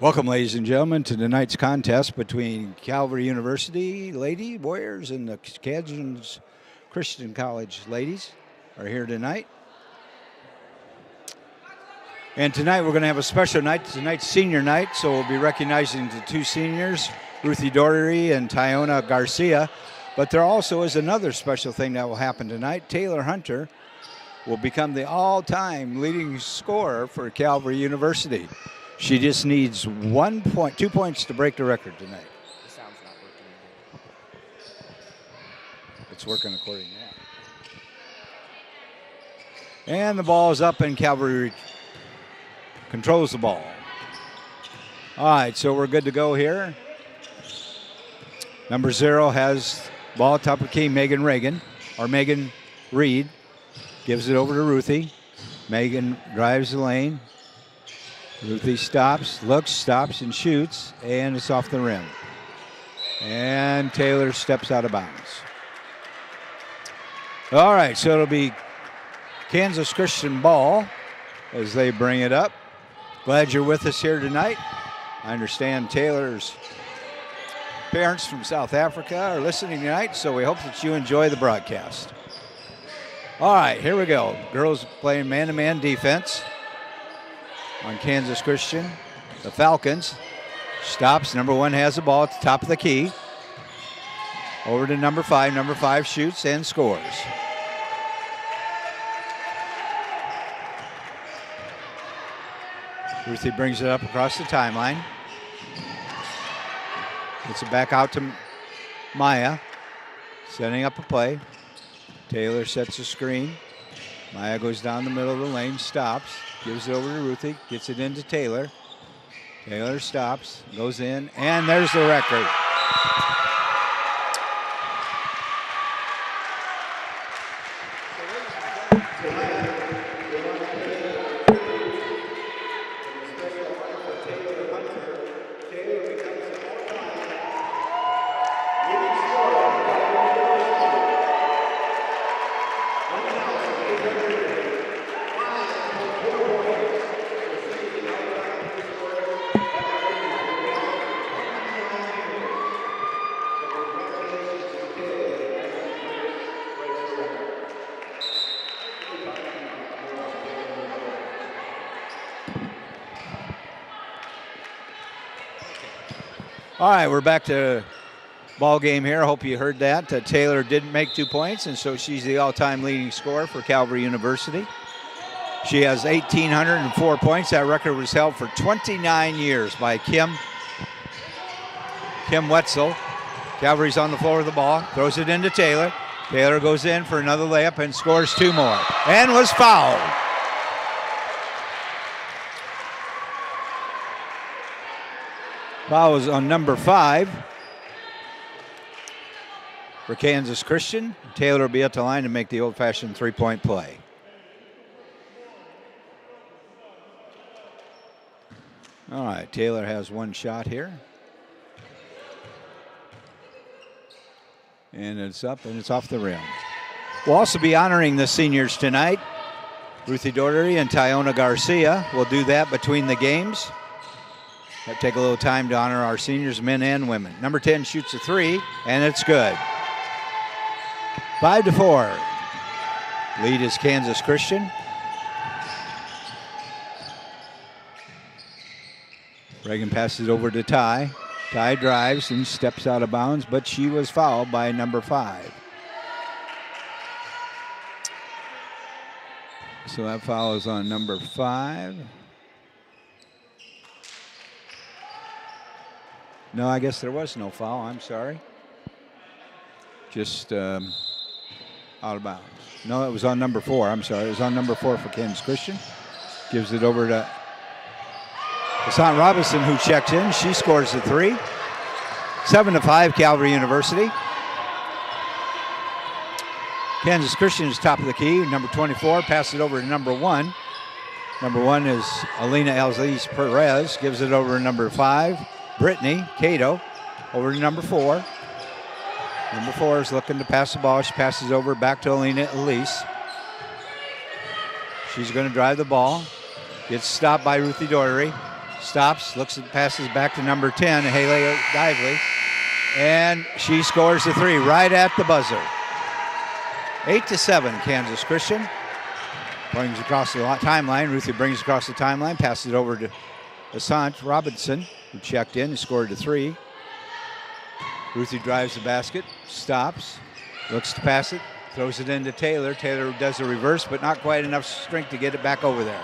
Welcome, ladies and gentlemen, to tonight's contest between Calvary University Lady Warriors and the Cajuns Christian College ladies are here tonight. And tonight we're going to have a special night. Tonight's senior night, so we'll be recognizing the two seniors, Ruthie Doherty and Tyona Garcia. But there also is another special thing that will happen tonight. Taylor Hunter will become the all-time leading scorer for Calvary University. She just needs 2 points to break the record tonight. The sound's not working. It's working according to that. And the ball is up, and Calvary controls the ball. All right, so we're good to go here. Number 0 has ball top of the key, Megan Reed. Gives it over to Ruthie. Megan drives the lane. Ruthie stops, looks, stops, and shoots, and it's off the rim. And Taylor steps out of bounds. All right, so it'll be Kansas Christian ball as they bring it up. Glad you're with us here tonight. I understand Taylor's parents from South Africa are listening tonight, so we hope that you enjoy the broadcast. All right, here we go. Girls playing man-to-man defense on Kansas Christian. The Falcons stops. Number 1 has the ball at the top of the key. Over to number 5. Number 5 shoots and scores. Ruthie brings it up across the timeline. Gets it back out to Maya. Setting up a play. Taylor sets a screen. Maya goes down the middle of the lane, stops, gives it over to Ruthie, gets it into Taylor. Taylor stops, goes in, and there's the record. All right, we're back to ball game here. I hope you heard that. Taylor didn't make 2 points, and so she's the all-time leading scorer for Calvary University. She has 1,804 points. That record was held for 29 years by Kim Wetzel. Calvary's on the floor with the ball, throws it into Taylor. Taylor goes in for another layup and scores 2 more, and was fouled. Foul was on number 5 for Kansas Christian. Taylor will be at the line to make the old-fashioned three-point play. All right, Taylor has one shot here. And it's up, and it's off the rim. We'll also be honoring the seniors tonight. Ruthie Doherty and Tyona Garcia will do that between the games. We'll take a little time to honor our seniors, men and women. Number 10 shoots a 3, and it's good. 5-4. Lead is Kansas Christian. Reagan passes over to Ty. Ty drives and steps out of bounds, but she was fouled by number 5. So that foul is on number 5. No, I guess there was no foul. I'm sorry. Just out of bounds. No, it was on number 4. I'm sorry. It was on number 4 for Kansas Christian. Gives it over to Hassan Robinson, who checked in. She scores the 3. 7-5, Calvary University. Kansas Christian is top of the key. Number 24 passes it over to number 1. Number 1 is Alina Elzis Perez. Gives it over to number 5. Brittany Cato over to number 4. Number 4 is looking to pass the ball. She passes over back to Alina Elise. She's going to drive the ball. Gets stopped by Ruthie Doherty. stops, looks at passes back to number 10, Haley Dively, and she scores the 3 right at the buzzer. 8-7, Kansas Christian. Brings across the timeline. Ruthie brings across the timeline, passes it over to Asant Robinson, who checked in and scored the 3. Ruthie drives the basket, stops, looks to pass it, throws it into Taylor. Taylor does a reverse, but not quite enough strength to get it back over there.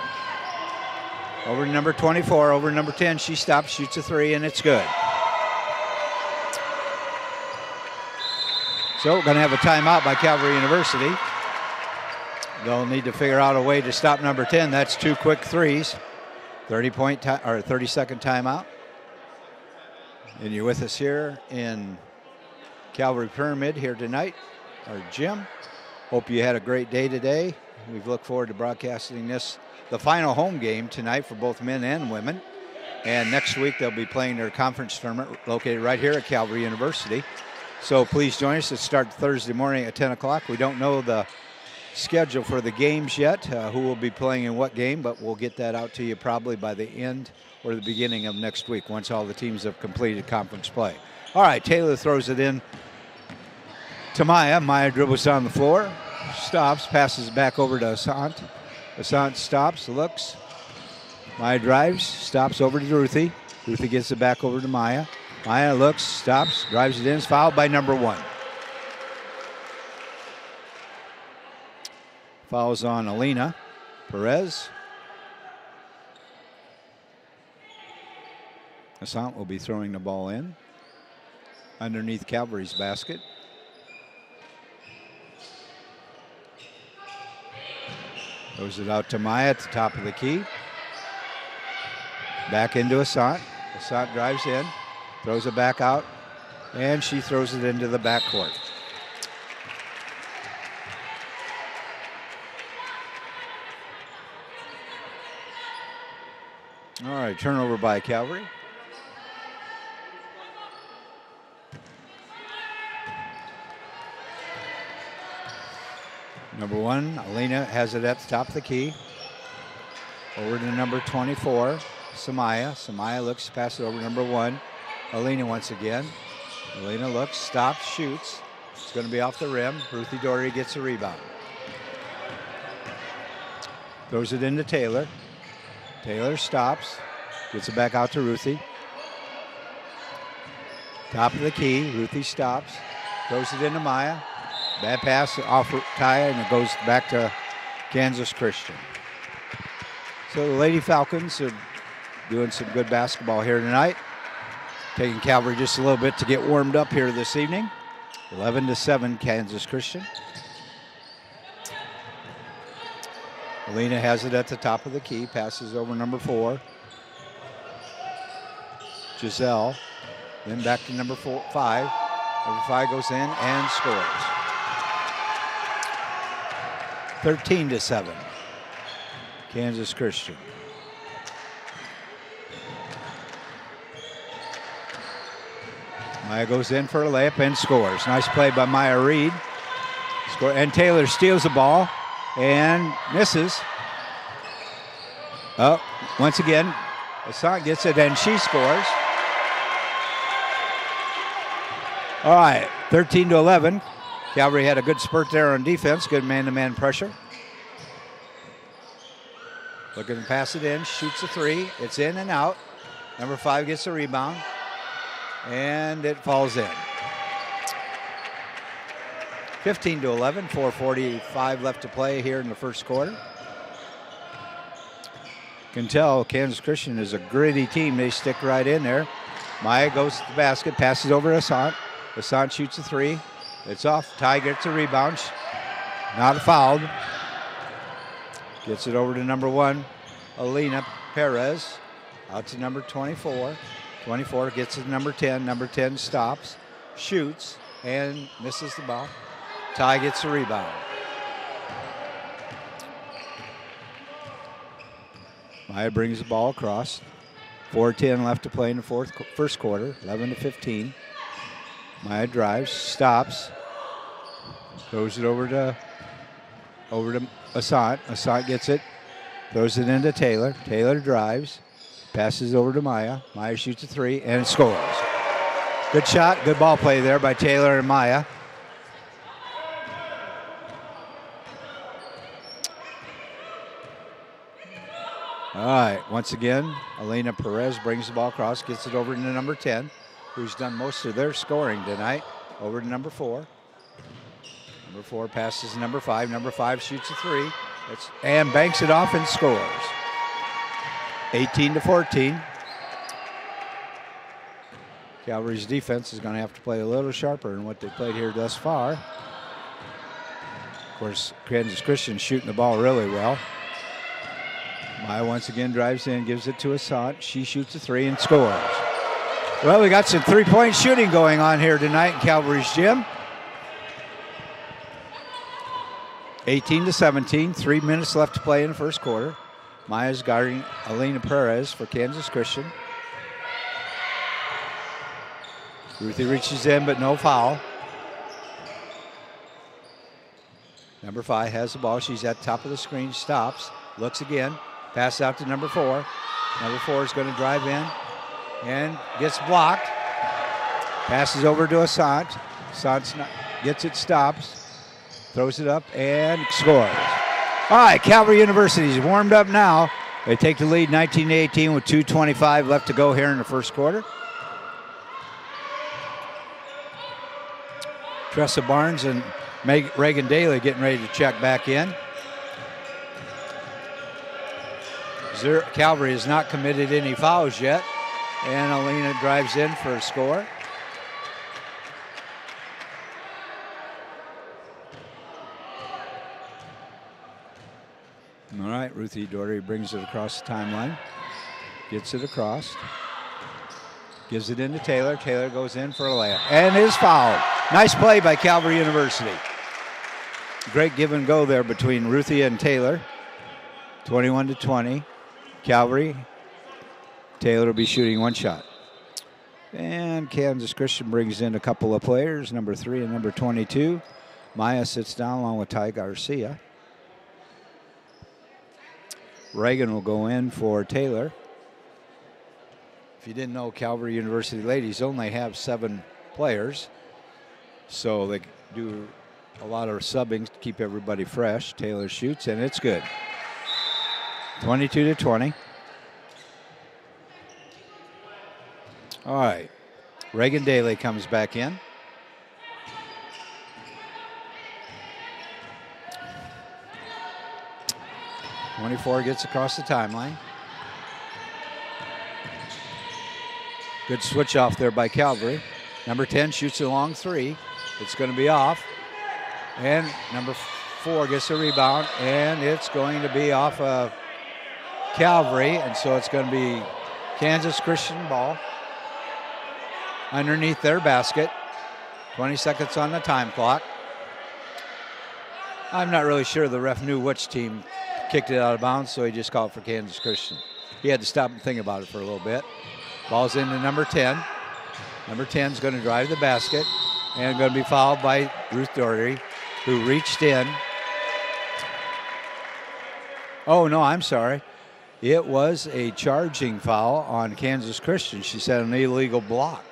Over to number 24, over to number 10. She stops, shoots a 3, and it's good. So we're going to have a timeout by Calvary University. They'll need to figure out a way to stop number 10. That's 2 quick 3s. 30-second timeout. And you're with us here in Calvary Pyramid here tonight, our gym. Hope you had a great day today. We look forward to broadcasting this, the final home game tonight for both men and women. And next week they'll be playing their conference tournament located right here at Calvary University. So please join us. It starts Thursday morning at 10 o'clock. We don't know the schedule for the games yet, who will be playing in what game, but we'll get that out to you probably by the end or the beginning of next week once all the teams have completed conference play. All right, Taylor throws it in to Maya. Maya dribbles down the floor, stops, passes back over to Asant. Asant stops, looks. Maya drives, stops over to Ruthie. Ruthie gets it back over to Maya. Maya looks, stops, drives it in, is fouled by number 1. Fouls on Alina Perez. Asant will be throwing the ball in underneath Calvary's basket. Throws it out to Maya at the top of the key. Back into Asant. Asant drives in, throws it back out, and she throws it into the backcourt. All right, turnover by Calvary. Number 1, Alina has it at the top of the key. Over to number 24, Samaya. Samaya looks, pass it over to number 1. Alina once again. Alina looks, stops, shoots. It's going to be off the rim. Ruthie Doherty gets a rebound. Throws it into Taylor. Taylor stops, gets it back out to Ruthie. Top of the key, Ruthie stops, throws it into Maya. Bad pass off Taya, and it goes back to Kansas Christian. So the Lady Falcons are doing some good basketball here tonight. Taking Calvary just a little bit to get warmed up here this evening. 11-7 Kansas Christian. Alina has it at the top of the key, passes over number 4. Giselle, then back to number 5. Number 5 goes in and scores. 13-7, Kansas Christian. Maya goes in for a layup and scores. Nice play by Maya Reed. And Taylor steals the ball and misses. Oh, once again, Asant gets it and she scores. All right, 13-11. Calvary had a good spurt there on defense, good man-to-man pressure. Looking to pass it in, shoots a 3. It's in and out. Number 5 gets a rebound, and it falls in. 15-11, 4:45 left to play here in the first quarter. You can tell Kansas Christian is a gritty team. They stick right in there. Maya goes to the basket, passes over to Asant. Asant shoots a 3. It's off. Ty gets a rebound. Not fouled. Gets it over to number 1, Alina Perez. Out to number 24. 24 gets it to number 10. Number 10 stops, shoots, and misses the ball. Ty gets a rebound. Maya brings the ball across. 4:10 left to play in the first quarter, 11-15. Maya drives, stops, throws it over to Asant. Asant gets it, throws it into Taylor. Taylor drives, Passes over to Maya. Maya shoots a three and scores. Good shot, good ball play there by Taylor and Maya. All right, once again, Elena Perez brings the ball across, gets it over to number 10, who's done most of their scoring tonight, over to number 4. Number 4 passes to number 5. Number 5 shoots a three and banks it off and scores. 18-14. Calvary's defense is going to have to play a little sharper than what they played here thus far. Of course, Kansas Christian shooting the ball really well. Maya once again drives in, gives it to Assad. She shoots a three and scores. Well, we got some three-point shooting going on here tonight in Calvary's gym. 18-17, 3 minutes left to play in the first quarter. Maya's guarding Elena Perez for Kansas Christian. Ruthie reaches in, but no foul. Number 5 has the ball. She's at the top of the screen, stops, looks again, pass out to number 4. Number 4 is going to drive in and gets blocked. Passes over to Assad. Assad gets it, stops, throws it up, and scores. All right, Calvary University's warmed up now. They take the lead 19-18 with 2:25 left to go here in the first quarter. Tressa Barnes and Reagan Daly getting ready to check back in. Calvary has not committed any fouls yet, and Alina drives in for a score. All right, Ruthie Doherty brings it across the timeline, gets it across, gives it into Taylor. Taylor goes in for a layup and is fouled. Nice play by Calvary University. Great give and go there between Ruthie and Taylor. 21-20. Calvary. Taylor will be shooting one shot. And Kansas Christian brings in a couple of players, number 3 and number 22. Maya sits down along with Ty Garcia. Reagan will go in for Taylor. If you didn't know, Calvary University ladies only have 7 players, so they do a lot of subbing to keep everybody fresh. Taylor shoots, and it's good. 22-20. All right. Reagan Daly comes back in. '24 gets across the timeline. Good switch off there by Calvary. Number 10 shoots a long three. It's going to be off. And number 4 gets a rebound, and it's going to be off of Calvary, and so it's going to be Kansas Christian ball underneath their basket. 20 seconds on the time clock. I'm not really sure the ref knew which team kicked it out of bounds, so he just called for Kansas Christian. He had to stop and think about it for a little bit. Ball's into number 10. Number 10 is going to drive the basket and going to be fouled by Ruth Doherty, who reached in. Oh, no, I'm sorry. It was a charging foul on Kansas Christian. She said an illegal block.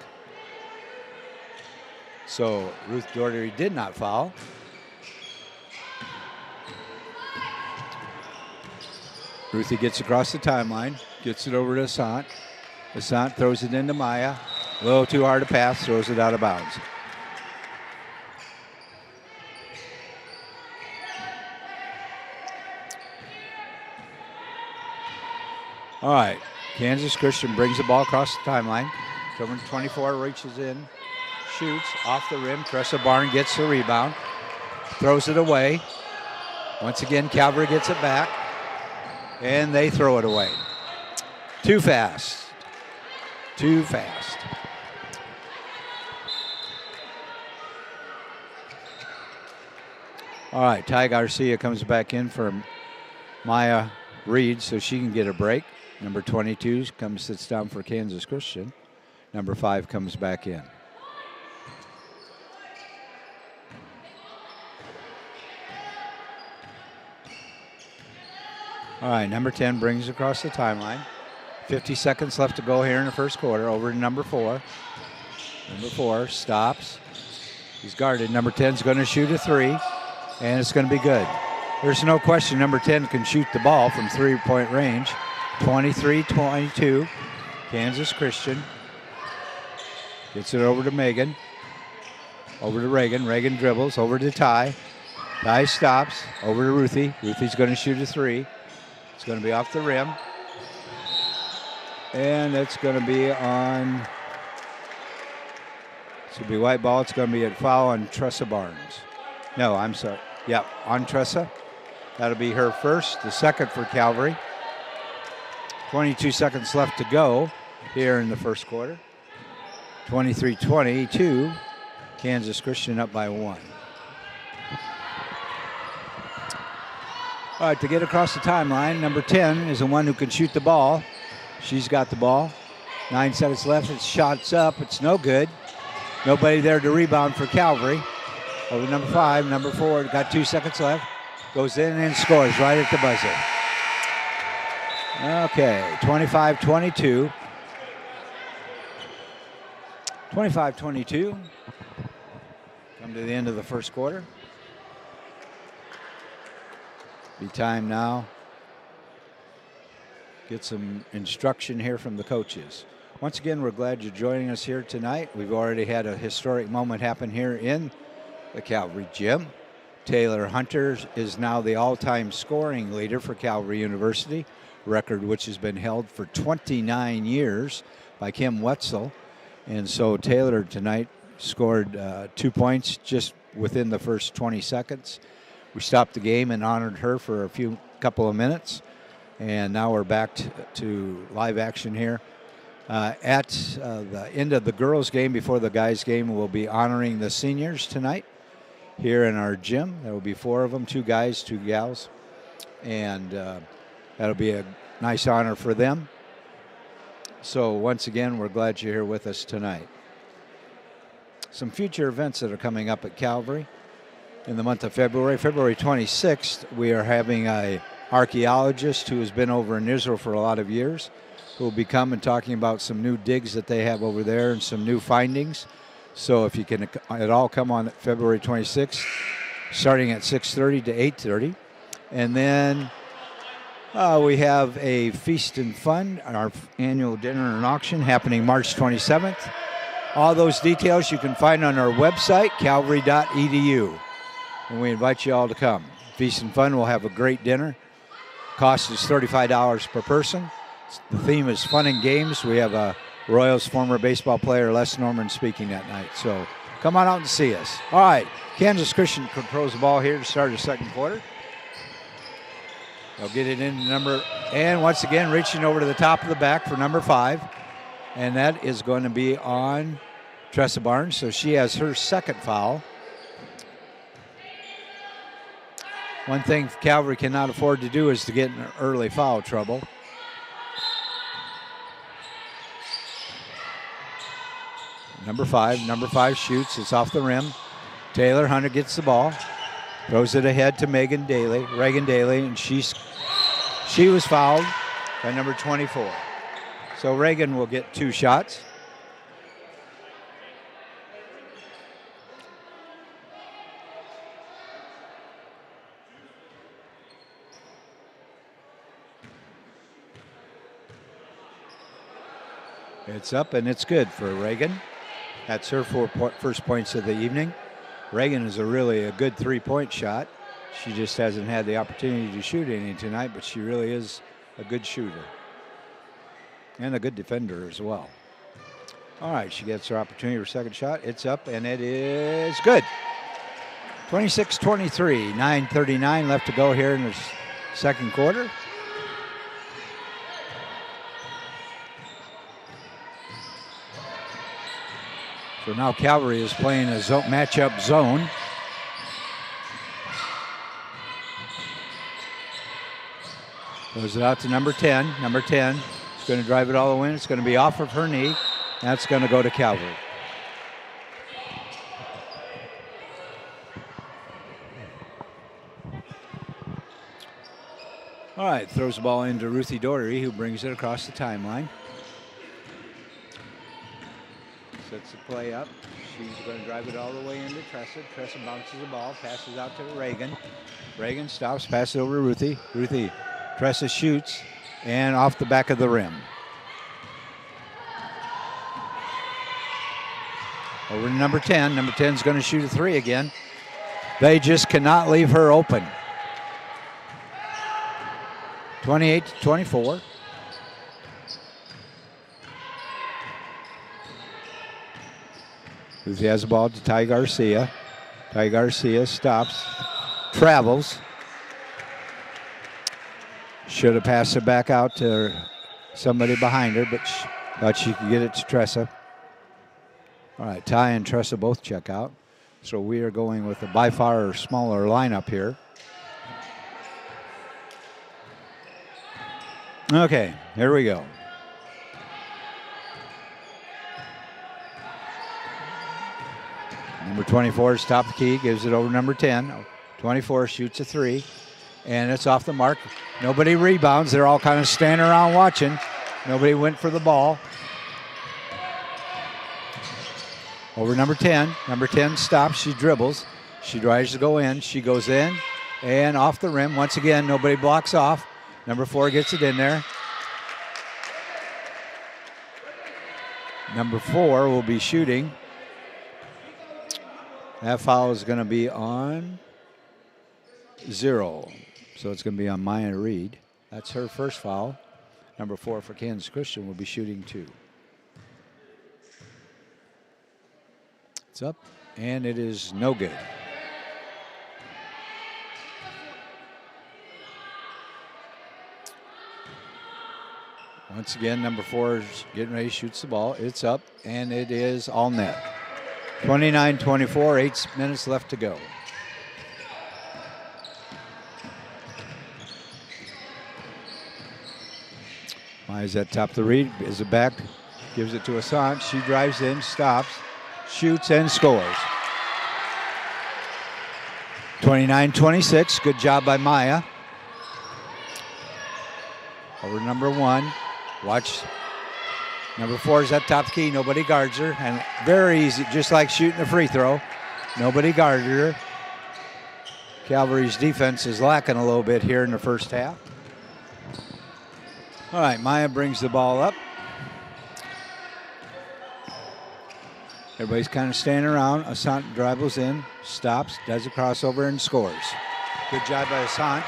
So Ruth Doherty did not foul. Ruthie gets across the timeline, gets it over to Assant. Assant throws it into Maya. A little too hard to pass, throws it out of bounds. All right, Kansas Christian brings the ball across the timeline. Number 24 reaches in, shoots off the rim. Tressa Barn gets the rebound, throws it away. Once again, Calvary gets it back, and they throw it away. Too fast. Too fast. All right, Ty Garcia comes back in for Maya Reed so she can get a break. Number 22 comes, sits down for Kansas Christian. Number 5 comes back in. All right, number 10 brings across the timeline. 50 seconds left to go here in the first quarter. Over to number 4. Number 4 stops. He's guarded. Number 10 is going to shoot a 3, and it's going to be good. There's no question number 10 can shoot the ball from three-point range. 23-22, Kansas Christian. Gets it over to Megan. Over to Reagan. Reagan dribbles. Over to Ty. Ty stops. Over to Ruthie. Ruthie's going to shoot a 3. It's going to be off the rim. And it's going to be on... It's going to be white ball. It's going to be a foul on Tressa Barnes. No, I'm sorry. Yeah, on Tressa. That'll be her first, the second for Calvary. 22 seconds left to go here in the first quarter. 23-22, Kansas Christian up by 1. All right, to get across the timeline, number 10 is the one who can shoot the ball. She's got the ball. 9 seconds left. It's shots up. It's no good. Nobody there to rebound for Calvary. Over number 5, number 4, got 2 seconds left. Goes in and scores right at the buzzer. Okay, 25-22. 25-22. Come to the end of the first quarter. Be time now. Get some instruction here from the coaches. Once again, we're glad you're joining us here tonight. We've already had a historic moment happen here in the Calvary gym. Taylor Hunter is now the all-time scoring leader for Calvary University, record which has been held for 29 years by Kim Wetzel. And so Taylor tonight scored 2 points just within the first 20 seconds. We stopped the game and honored her for a couple of minutes. And now we're back to live action here. At the end of the girls' game before the guys' game, we'll be honoring the seniors tonight here in our gym. There will be 4 of them, 2 guys, 2 gals. And that'll be a nice honor for them. So once again, we're glad you're here with us tonight. Some future events that are coming up at Calvary in the month of February. February 26th, we are having an archaeologist who has been over in Israel for a lot of years, who will be coming and talking about some new digs that they have over there and some new findings. So if you can at all come on February 26th, starting at 6:30 to 8:30. And then we have a Feast and Fun, our annual dinner and auction happening March 27th. All those details you can find on our website, calvary.edu. And we invite you all to come. Feast and Fun will have a great dinner. Cost is $35 per person. The theme is fun and games. We have a Royals former baseball player, Les Norman, speaking that night. So come on out and see us. All right, Kansas Christian controls the ball here to start the second quarter. They'll get it into number, and once again, reaching over to the top of the back for number 5. And that is going to be on Tressa Barnes. So she has her second foul. One thing Calvary cannot afford to do is to get in early foul trouble. Number 5 shoots. It's off the rim. Taylor Hunter gets the ball. Throws it ahead to Reagan Daly, and she was fouled by number 24. So Reagan will get 2 shots. It's up and it's good for Reagan. That's her first points of the evening. Reagan is really a good 3-point shot. She just hasn't had the opportunity to shoot any tonight, but she really is a good shooter and a good defender as well. All right, she gets her opportunity for second shot. It's up and it is good. 26-23, 9:39 left to go here in the second quarter. So now Calvary is playing a matchup zone. Goes it out to number 10. Number 10 is going to drive it all the way in. It's going to be off of her knee. That's going to go to Calvary. All right, throws the ball into Ruthie Doherty, who brings it across the timeline. Sets the play up. She's going to drive it all the way into Tressa. Tressa bounces the ball, passes out to Reagan. Reagan stops, passes over to Ruthie. Ruthie, Tressa shoots, and off the back of the rim. Over to number 10. Number 10 is going to shoot a three again. They just cannot leave her open. 28-24. Ruthie has the ball to Ty Garcia. Ty Garcia stops, travels. Should have passed it back out to somebody behind her, but thought she could get it to Tressa. All right, Ty and Tressa both check out. So we are going with a by far smaller lineup here. Okay, here we go. Number 24 is top of the key, gives it over number 10. 24 shoots a three, and it's off the mark. Nobody rebounds. They're all kind of standing around watching. Nobody went for the ball. Over number 10. Number 10 stops. She dribbles. She tries to go in. She goes in and off the rim. Once again, nobody blocks off. Number 4 gets it in there. Number 4 will be shooting. That foul is going to be on 0. So it's going to be on Maya Reed. That's her first foul. Number 4 for Kansas Christian will be shooting 2. It's up, and it is no good. Once again, number 4 is getting ready to shoot the ball. It's up, and it is all net. 29-24, 8 minutes left to go. Maya's at top of the read, is it back, gives it to Asant. She drives in, stops, shoots, and scores. 29-26, good job by Maya. Over number 1, watch. Number 4 is at top key. Nobody guards her. And very easy, just like shooting a free throw. Nobody guarded her. Calvary's defense is lacking a little bit here in the first half. All right, Maya brings the ball up. Everybody's kind of standing around. Asant dribbles in, stops, does a crossover, and scores. Good job by Asant.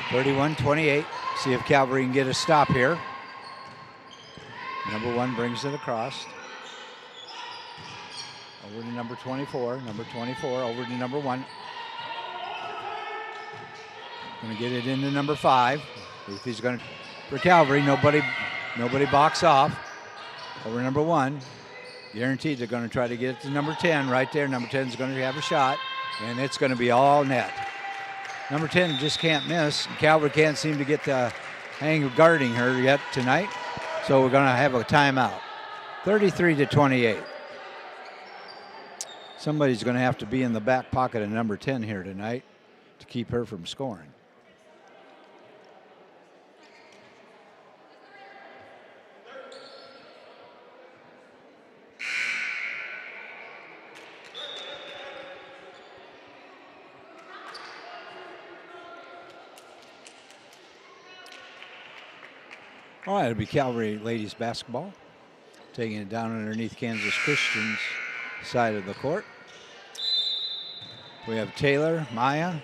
31-28. See if Calvary can get a stop here. Number 1 brings it across. Over to number 24. Number 24 over to number 1. Going to get it into number 5. Ruthie's going to, for Calvary, nobody box off. Over number 1. Guaranteed they're going to try to get it to number 10 right there. Number 10 is going to have a shot, and it's going to be all net. Number 10 just can't miss. Calvary can't seem to get the hang of guarding her yet tonight. So we're going to have a timeout. 33-28. Somebody's going to have to be in the back pocket of number 10 here tonight to keep her from scoring. All right, it'll be Calvary ladies basketball. Taking it down underneath Kansas Christian's side of the court. We have Taylor, Maya,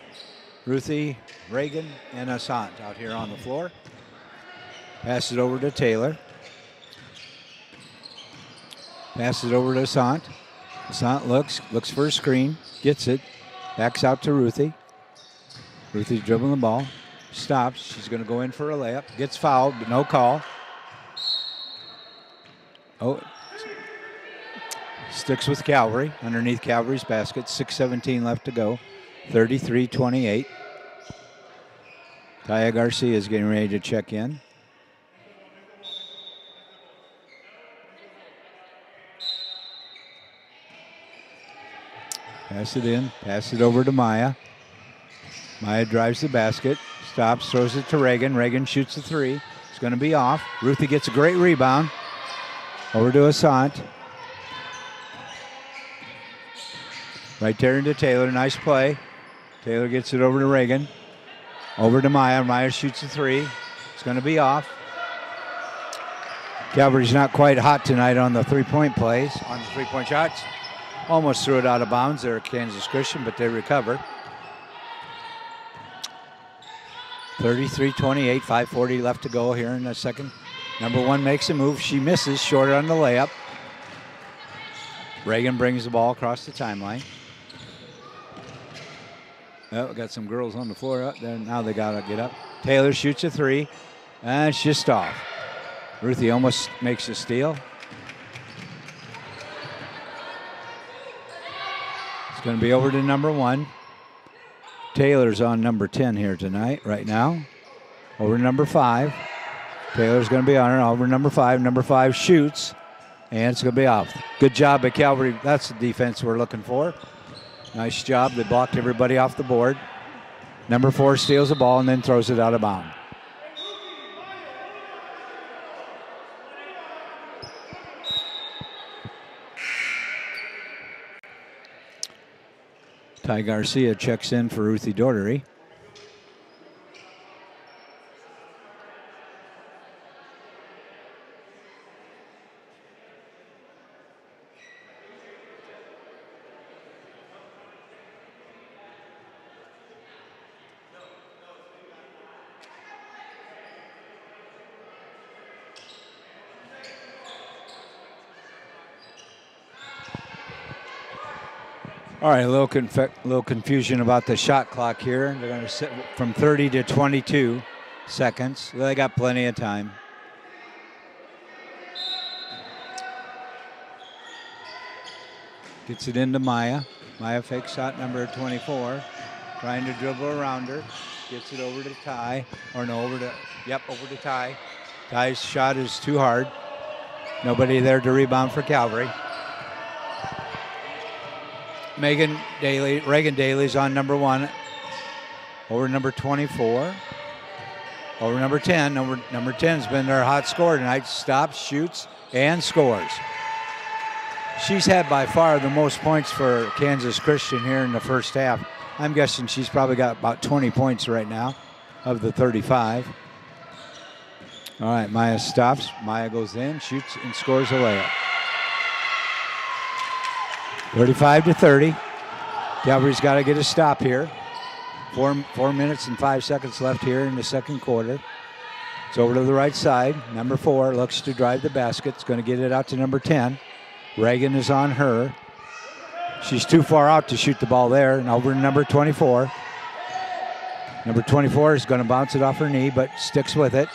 Ruthie, Reagan, and Asant out here on the floor. Pass it over to Taylor. Pass it over to Asant. Asant looks for a screen, gets it, backs out to Ruthie. Ruthie's dribbling the ball. Stops. She's going to go in for a layup. Gets fouled, but no call. Oh, sticks with Calvary underneath Calvary's basket. 6:17 left to go. 33-28. Taya Garcia is getting ready to check in. Pass it in. Pass it over to Maya. Maya drives the basket. stops, throws it to Reagan. Reagan shoots a three. It's going to be off. Ruthie gets a great rebound. Over to Asant. Right there into Taylor. Nice play. Taylor gets it over to Reagan. Over to Maya. Maya shoots a three. It's going to be off. Calvary's not quite hot tonight on the three-point plays, on the three-point shots. Almost threw it out of bounds there at Kansas Christian, but they recover. 33-28, 5:40 left to go here in the second. Number one makes a move. She misses, short on the layup. Reagan brings the ball across the timeline. Oh, got some girls on the floor up there. Now they got to get up. Taylor shoots a three, and it's just off. Ruthie almost makes a steal. It's going to be over to number one. Taylor's on number 10 here tonight, right now. Over to number 5. Taylor's going to be on her. Over number 5. Number 5 shoots, and it's going to be off. Good job by Calvary. That's the defense we're looking for. Nice job. They blocked everybody off the board. Number 4 steals the ball and then throws it out of bounds. Ty Garcia checks in for Ruthie Daugherty. All right, a little confusion about the shot clock here. They're going to sit from 30 to 22 seconds. They got plenty of time. Gets it into Maya. Maya fakes shot number 24. Trying to dribble around her. Gets it over to Ty. Or no, over to Ty. Ty's shot is too hard. Nobody there to rebound for Calvary. Reagan Daly's on number 1. Over number 24. Over number 10. Number 10's been their hot scorer tonight. Stops, shoots, and scores. She's had by far the most points for Kansas Christian here in the first half. I'm guessing she's probably got about 20 points right now of the 35. All right, Maya stops. Maya goes in, shoots, and scores a layup. 35-30. Calvary's got to get a stop here. 4 minutes and 5 seconds left here in the second quarter. It's over to the right side. Number 4 looks to drive the basket. It's going to get it out to number 10. Reagan is on her. She's too far out to shoot the ball there. And over to number 24. Number 24 is going to bounce it off her knee, but sticks with it.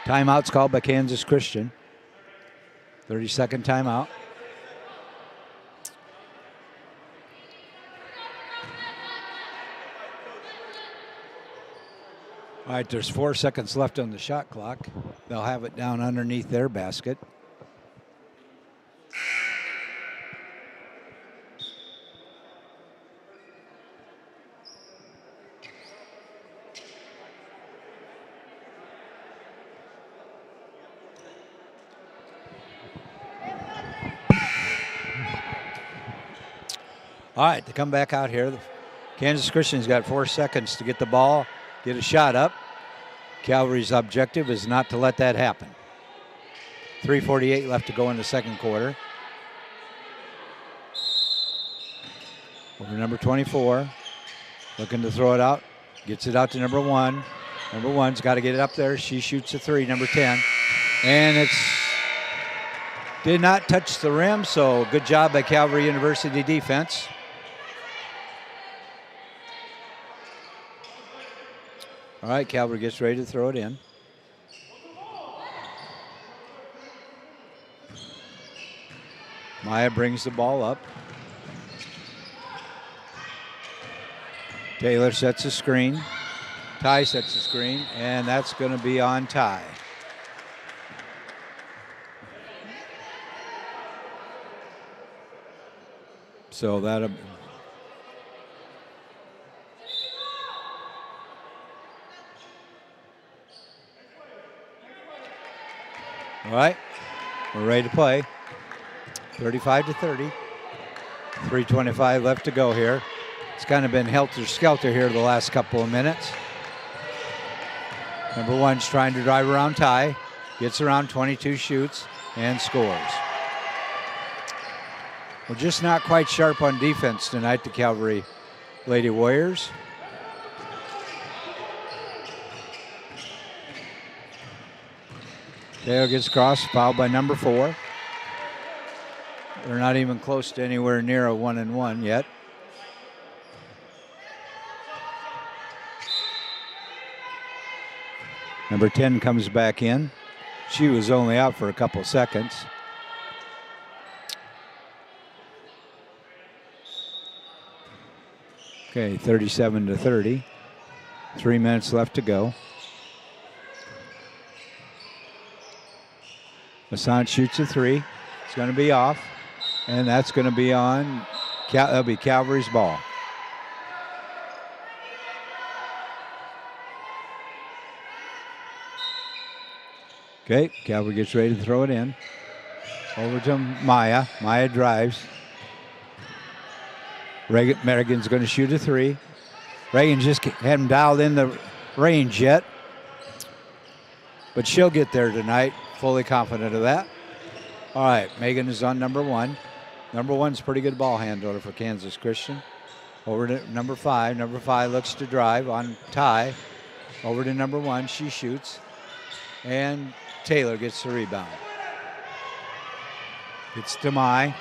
Timeout's called by Kansas Christian. 30-second timeout. All right, there's 4 seconds left on the shot clock. They'll have it down underneath their basket. All right, to come back out here, Kansas Christian's got 4 seconds to get the ball, get a shot up. Calvary's objective is not to let that happen. 3:48 left to go in the second quarter. Over number 24, looking to throw it out, gets it out to number 1. Number 1's got to get it up there. She shoots a 3, number 10, and it's did not touch the rim, so good job by Calvary University defense. All right, Calvary gets ready to throw it in. Maya brings the ball up. Taylor sets a screen. Ty sets a screen, and that's going to be on Ty. So All right, we're ready to play. 35-30. 3:25 left to go here. It's kind of been helter-skelter here the last couple of minutes. Number one's trying to drive around Ty. Gets around 22, shoots, and scores. We're just not quite sharp on defense tonight, the Calvary Lady Warriors. Taylor gets across, fouled by number 4. They're not even close to anywhere near a 1-and-1 yet. Number 10 comes back in. She was only out for a couple seconds. Okay, 37-30. 3 minutes left to go. Masson shoots a 3. It's going to be off. And that's going to be on, that'll be Calvary's ball. Okay, Calvary gets ready to throw it in. Over to Maya. Maya drives. Reagan's going to shoot a 3. Reagan just hadn't dialed in the range yet. But she'll get there tonight. Fully confident of that. All right, Megan is on number 1. Number 1's pretty good ball handler for Kansas Christian. Over to number 5. Number 5 looks to drive on Ty. Over to number 1. She shoots. And Taylor gets the rebound. It's to Mai.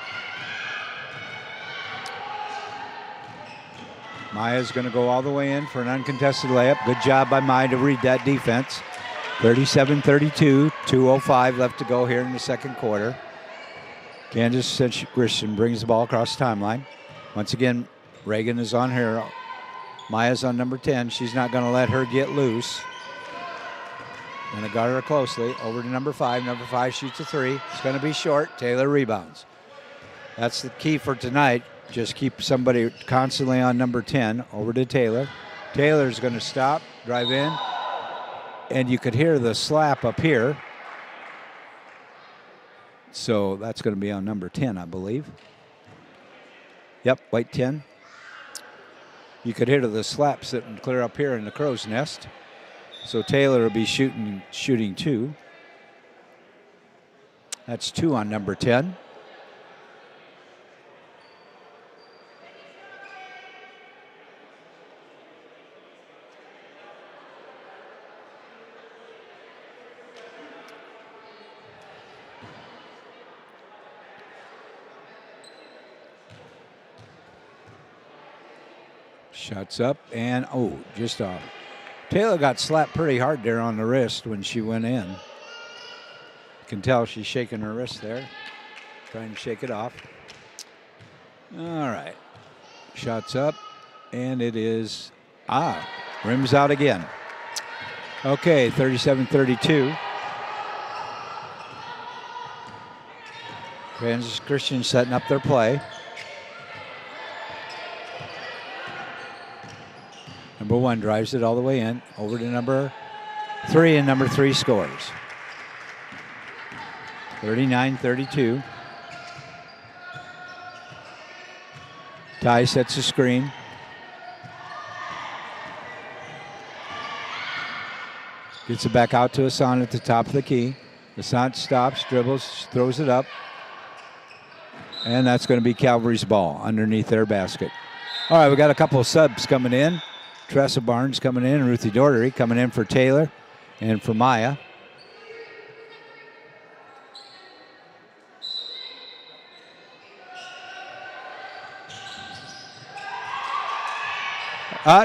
Maya's going to go all the way in for an uncontested layup. Good job by Maya to read that defense. 37-32. 2:05 left to go here in the second quarter. Kansas Christian brings the ball across the timeline. Once again, Reagan is on her. Maya's on number 10. She's not going to let her get loose. Going to guard her closely. Over to number 5. Number 5 shoots a 3. It's going to be short. Taylor rebounds. That's the key for tonight. Just keep somebody constantly on number 10. Over to Taylor. Taylor's going to stop, drive in, and you could hear the slap up here. So that's going to be on number 10, I believe. Yep, white 10. You could hear the slap sitting clear up here in the crow's nest. So Taylor will be shooting 2. That's 2 on number 10. Shots up and, just off. Taylor got slapped pretty hard there on the wrist when she went in. You can tell she's shaking her wrist there, trying to shake it off. All right. Shots up, and it is, rims out again. Okay, 37-32. Kansas Christian setting up their play. Number 1 drives it all the way in. Over to number 3, and number 3 scores. 39-32. Ty sets a screen. Gets it back out to Hassan at the top of the key. Hassan stops, dribbles, throws it up. And that's going to be Calvary's ball underneath their basket. All right, we got a couple of subs coming in. Tressa Barnes coming in, and Ruthie Daugherty coming in for Taylor and for Maya.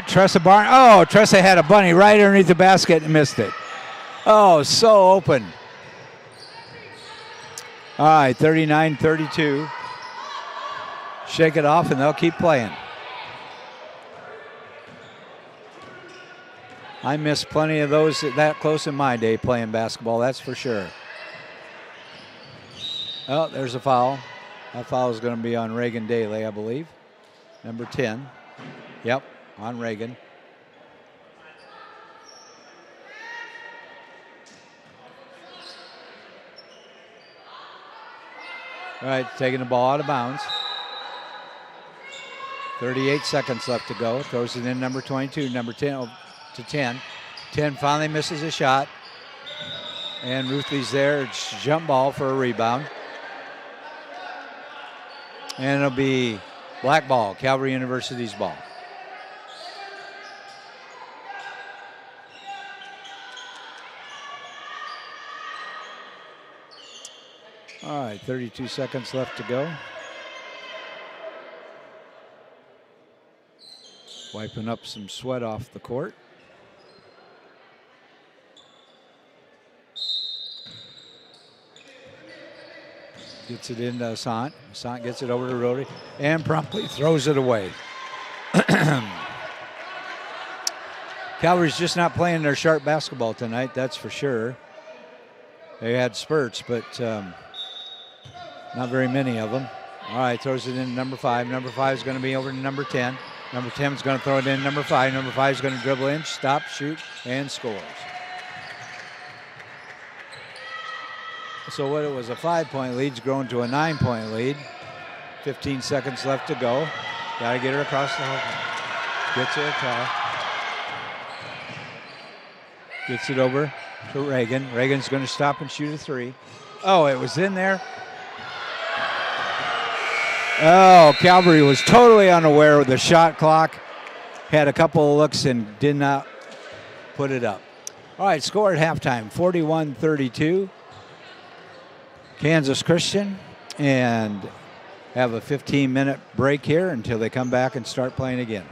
Tressa Barnes. Oh, Tressa had a bunny right underneath the basket and missed it. Oh, so open. All right, 39-32. Shake it off, and they'll keep playing. I missed plenty of those that close in my day playing basketball, that's for sure. Oh, there's a foul. That foul is going to be on Reagan Daly, I believe. Number 10. Yep, on Reagan. All right, taking the ball out of bounds. 38 seconds left to go. Throws it in number 22, number 10 to 10. 10 finally misses a shot. And Ruthie's there. It's jump ball for a rebound. And it'll be black ball, Calvary University's ball. All right, 32 seconds left to go. Wiping up some sweat off the court. Gets it into Assant. Assant gets it over to Rody and promptly throws it away. Calvary's just not playing their sharp basketball tonight, that's for sure. They had spurts, but not very many of them. All right, throws it in number 5. Number 5 is going to be over to number 10. Number 10 is going to throw it in number 5. Number 5 is going to dribble in, stop, shoot, and scores. So what it was a 5-point lead's grown to a 9-point lead. 15 seconds left to go. Got to get her across the whole. Gets her across. Gets it over to Reagan. Reagan's going to stop and shoot a 3. Oh, it was in there. Oh, Calvary was totally unaware of the shot clock. Had a couple of looks and did not put it up. All right, score at halftime, 41-32. Kansas Christian, and have a 15-minute break here until they come back and start playing again.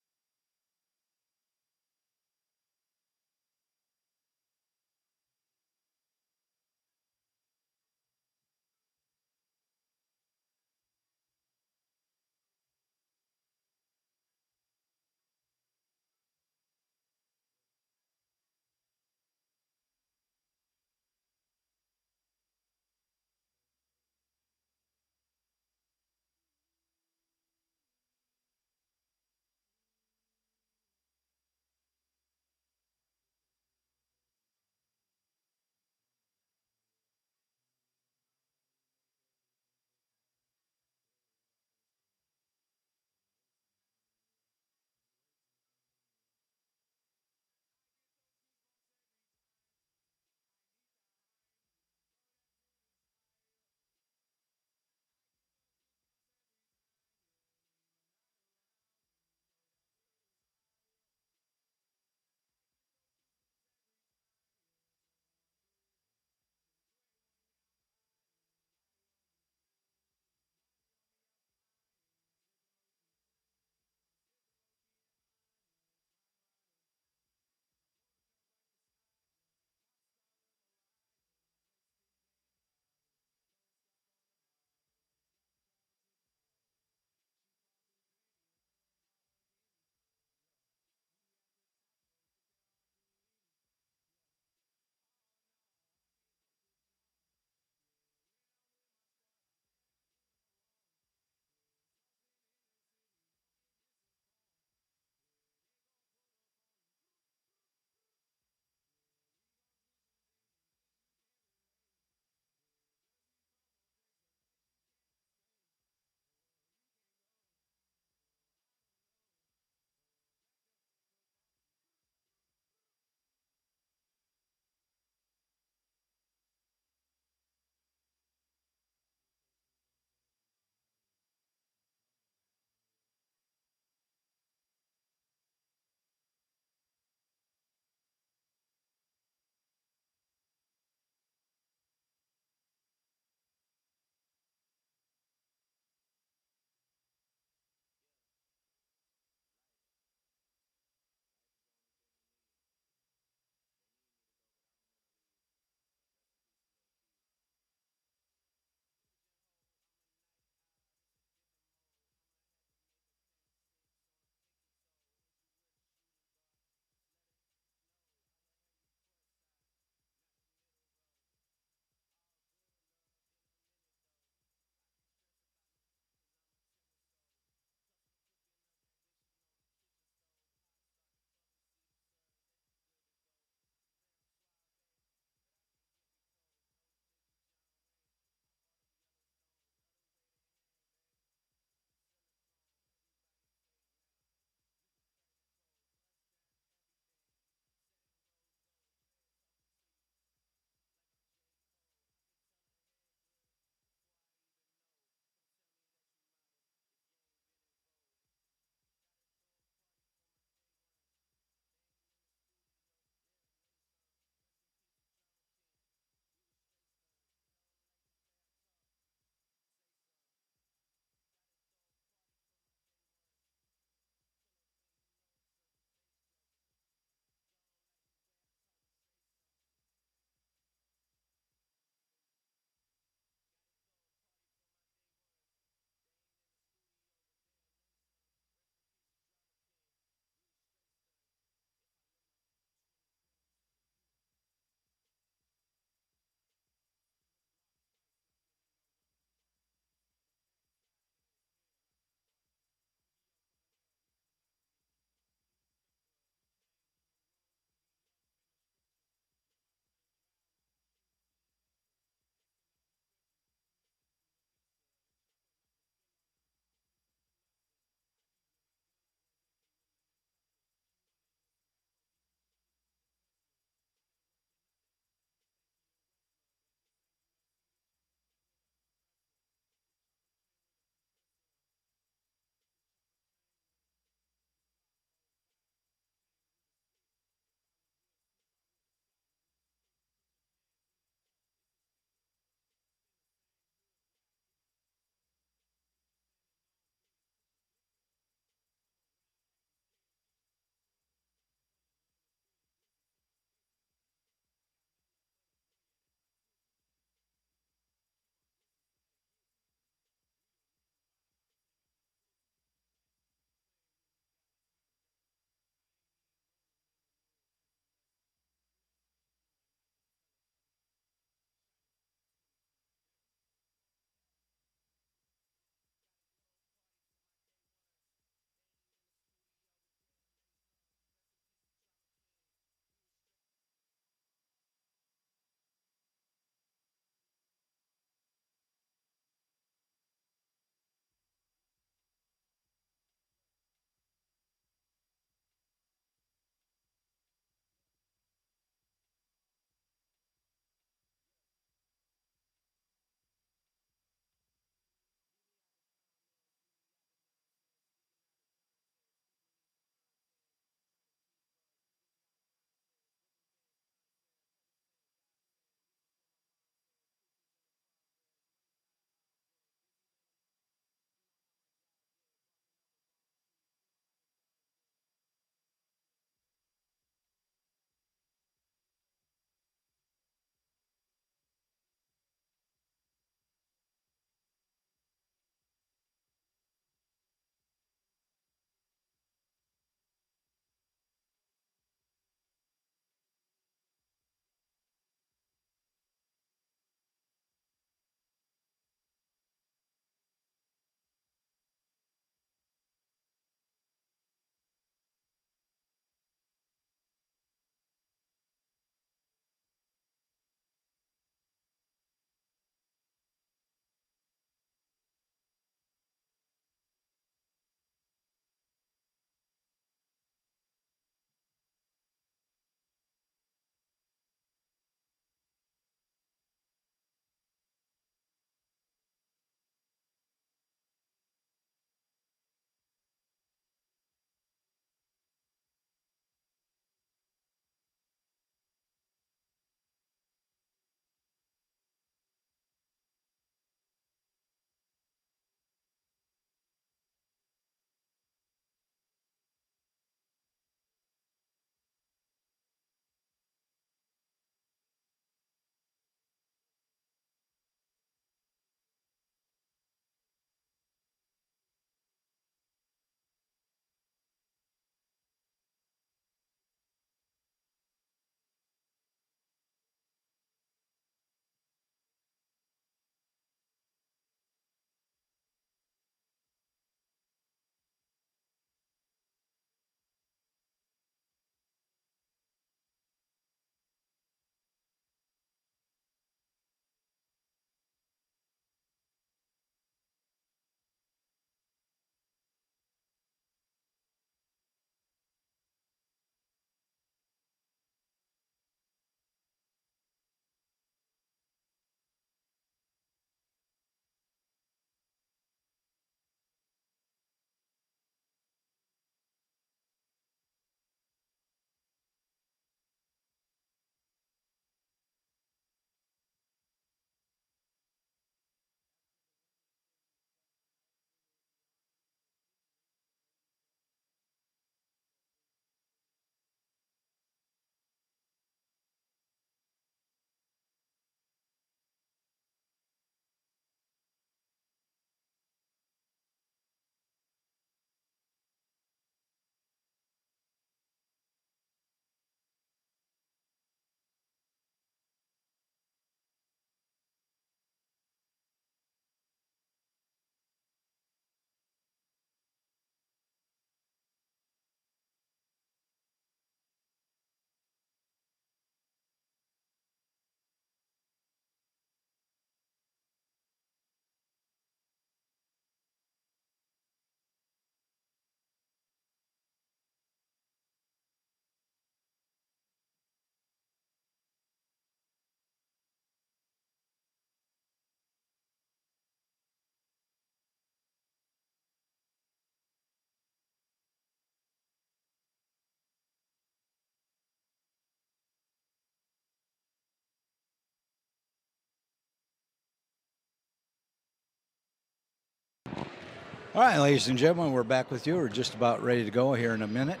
All right, ladies and gentlemen, we're back with you. We're just about ready to go here in a minute.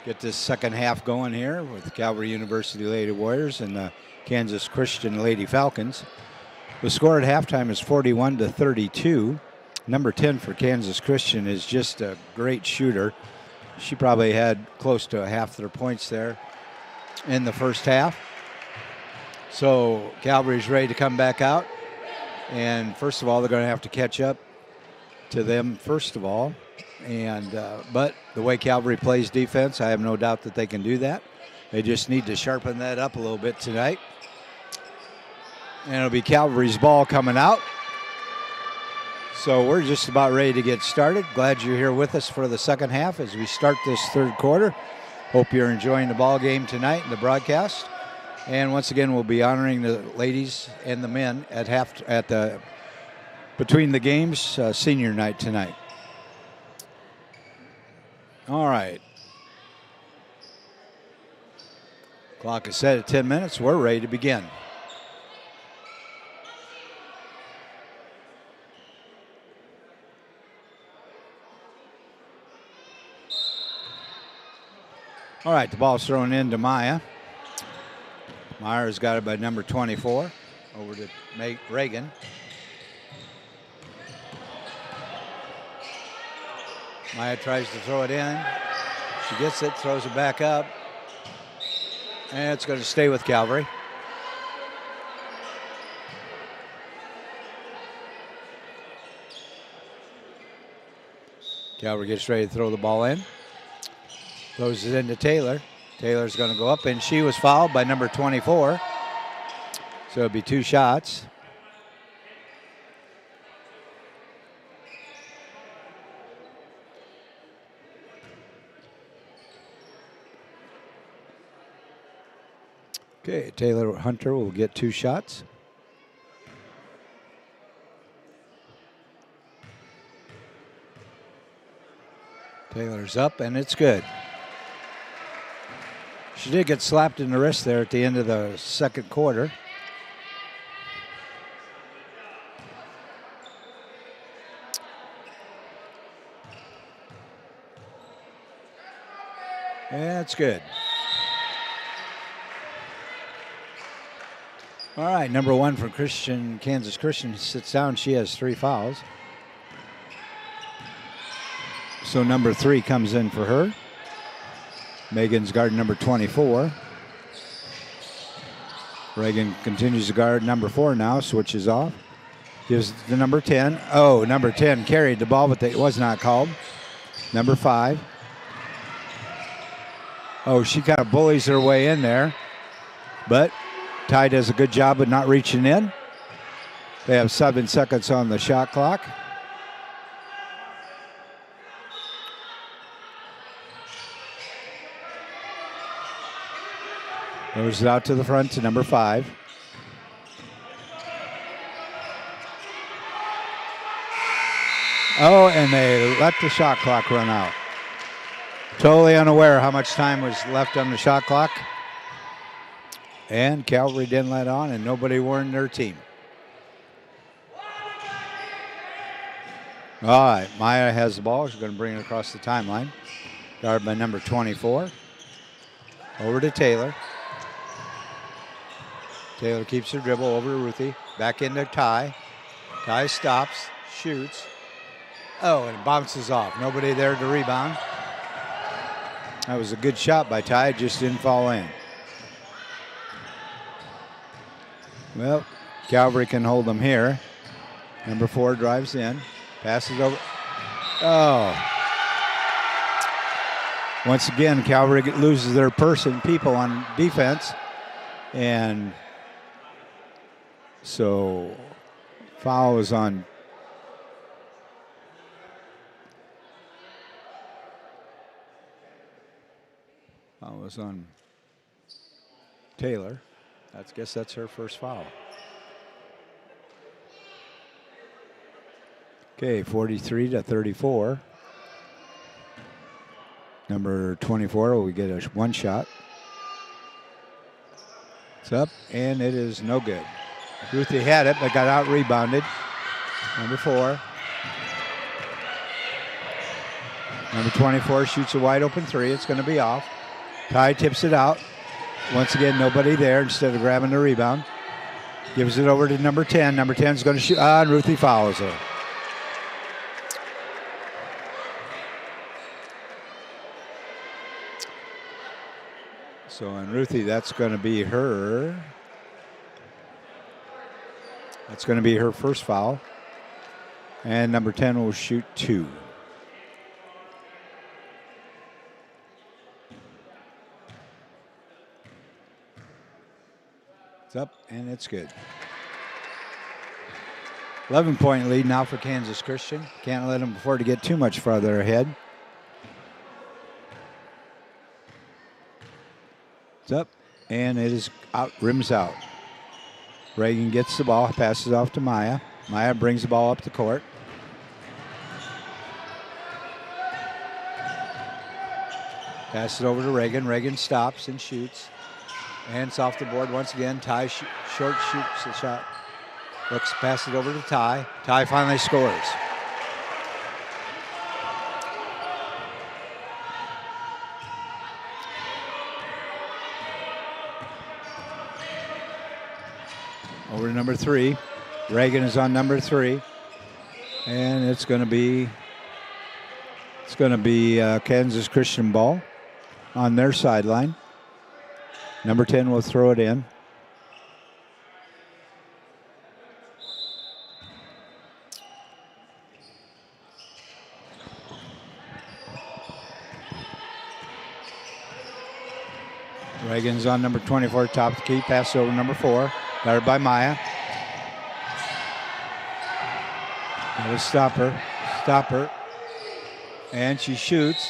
Get this second half going here with the Calvary University Lady Warriors and the Kansas Christian Lady Falcons. The score at halftime is 41-32. Number 10 for Kansas Christian is just a great shooter. She probably had close to half their points there in the first half. So Calvary's ready to come back out. And first of all, they're going to have to catch up to them first of all. And but the way Calvary plays defense, I have no doubt that they can do that. They just need to sharpen that up a little bit tonight. And it'll be Calvary's ball coming out. So we're just about ready to get started. Glad you're here with us for the second half as we start this third quarter. Hope you're enjoying the ball game tonight and the broadcast. And once again, we'll be honoring the ladies and the men at between the games senior night tonight. All right. Clock is set at 10 minutes. We're ready to begin. All right, the ball's thrown in to Maya. Myers got it by number 24. Over to Reagan. Maya tries to throw it in. She gets it, throws it back up. And it's going to stay with Calvary. Calvary gets ready to throw the ball in. Throws it into Taylor. Taylor's going to go up, and she was fouled by number 24. So it'll be 2 shots. Okay, Taylor Hunter will get 2 shots. Taylor's up, and it's good. She did get slapped in the wrist there at the end of the second quarter. Yeah, it's good. All right, number 1 for Kansas Christian sits down. She has 3 fouls. So number 3 comes in for her. Megan's guarding number 24. Reagan continues to guard number 4 now, switches off. Gives the number 10. Oh, number 10 carried the ball, but it was not called. Number 5. Oh, she kind of bullies her way in there. But Ty does a good job of not reaching in. They have 7 seconds on the shot clock. Throws it out to the front to number 5. Oh, and they let the shot clock run out. Totally unaware how much time was left on the shot clock. And Calvary didn't let on, and nobody warned their team. All right, Maya has the ball. She's going to bring it across the timeline. Guarded by number 24. Over to Taylor. Taylor keeps her dribble over to Ruthie. Back into Ty. Ty stops, shoots. Oh, and it bounces off. Nobody there to rebound. That was a good shot by Ty. It just didn't fall in. Well, Calvary can hold them here. Number 4 drives in. Passes over. Oh. Once again, Calvary loses their people on defense. And so foul is on Taylor. I guess that's her first foul. Okay, 43-34. Number 24 will get a 1 shot. It's up, and it is no good. Ruthie had it, but got out rebounded. Number 4. Number 24 shoots a wide open three. It's going to be off. Ty tips it out. Once again, nobody there instead of grabbing the rebound. Gives it over to number 10. Number 10 is going to shoot. And Ruthie fouls her. So on Ruthie, that's going to be her. That's going to be her first foul. And number 10 will shoot 2. It's up, and it's good. 11-point lead now for Kansas Christian. Can't let them afford to get too much farther ahead. It's up, and it is out, rims out. Reagan gets the ball, passes off to Maya. Maya brings the ball up the court. Pass it over to Reagan. Reagan stops and shoots. And it's off the board once again. Ty short shoots the shot. Looks, pass it over to Ty. Ty finally scores. Over to number 3. Reagan is on number 3. And it's going to be Kansas Christian ball on their sideline. Number 10 will throw it in. Reagan's on number 24, top of the key, pass over number 4. Guarded by Maya. Got to stop her. And she shoots.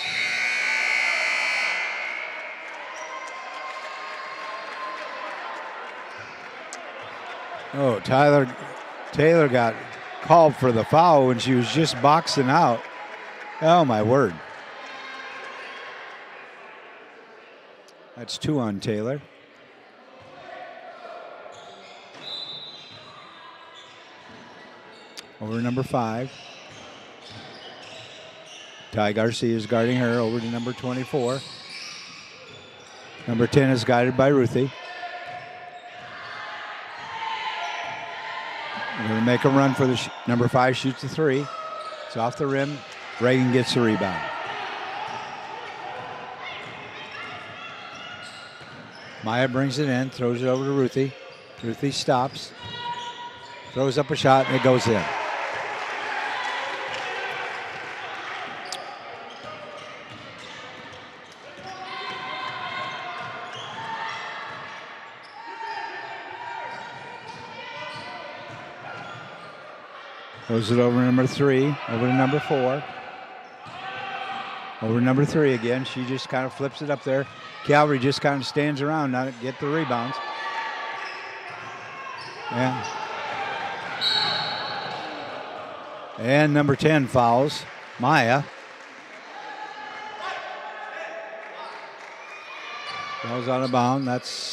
Oh, Taylor got called for the foul when she was just boxing out. Oh, my word. That's 2 on Taylor. Over to number 5. Ty Garcia is guarding her. Over to number 24. Number 10 is guided by Ruthie. They're going to make a run for the number 5 shoots the 3. It's off the rim. Reagan gets the rebound. Maya brings it in, throws it over to Ruthie. Ruthie stops, throws up a shot, and it goes in. Throws it over to number 3, over to number 4. Over to number 3 again. She just kind of flips it up there. Calvary just kind of stands around, not to get the rebounds. And number 10 fouls Maya. Goes out of bounds.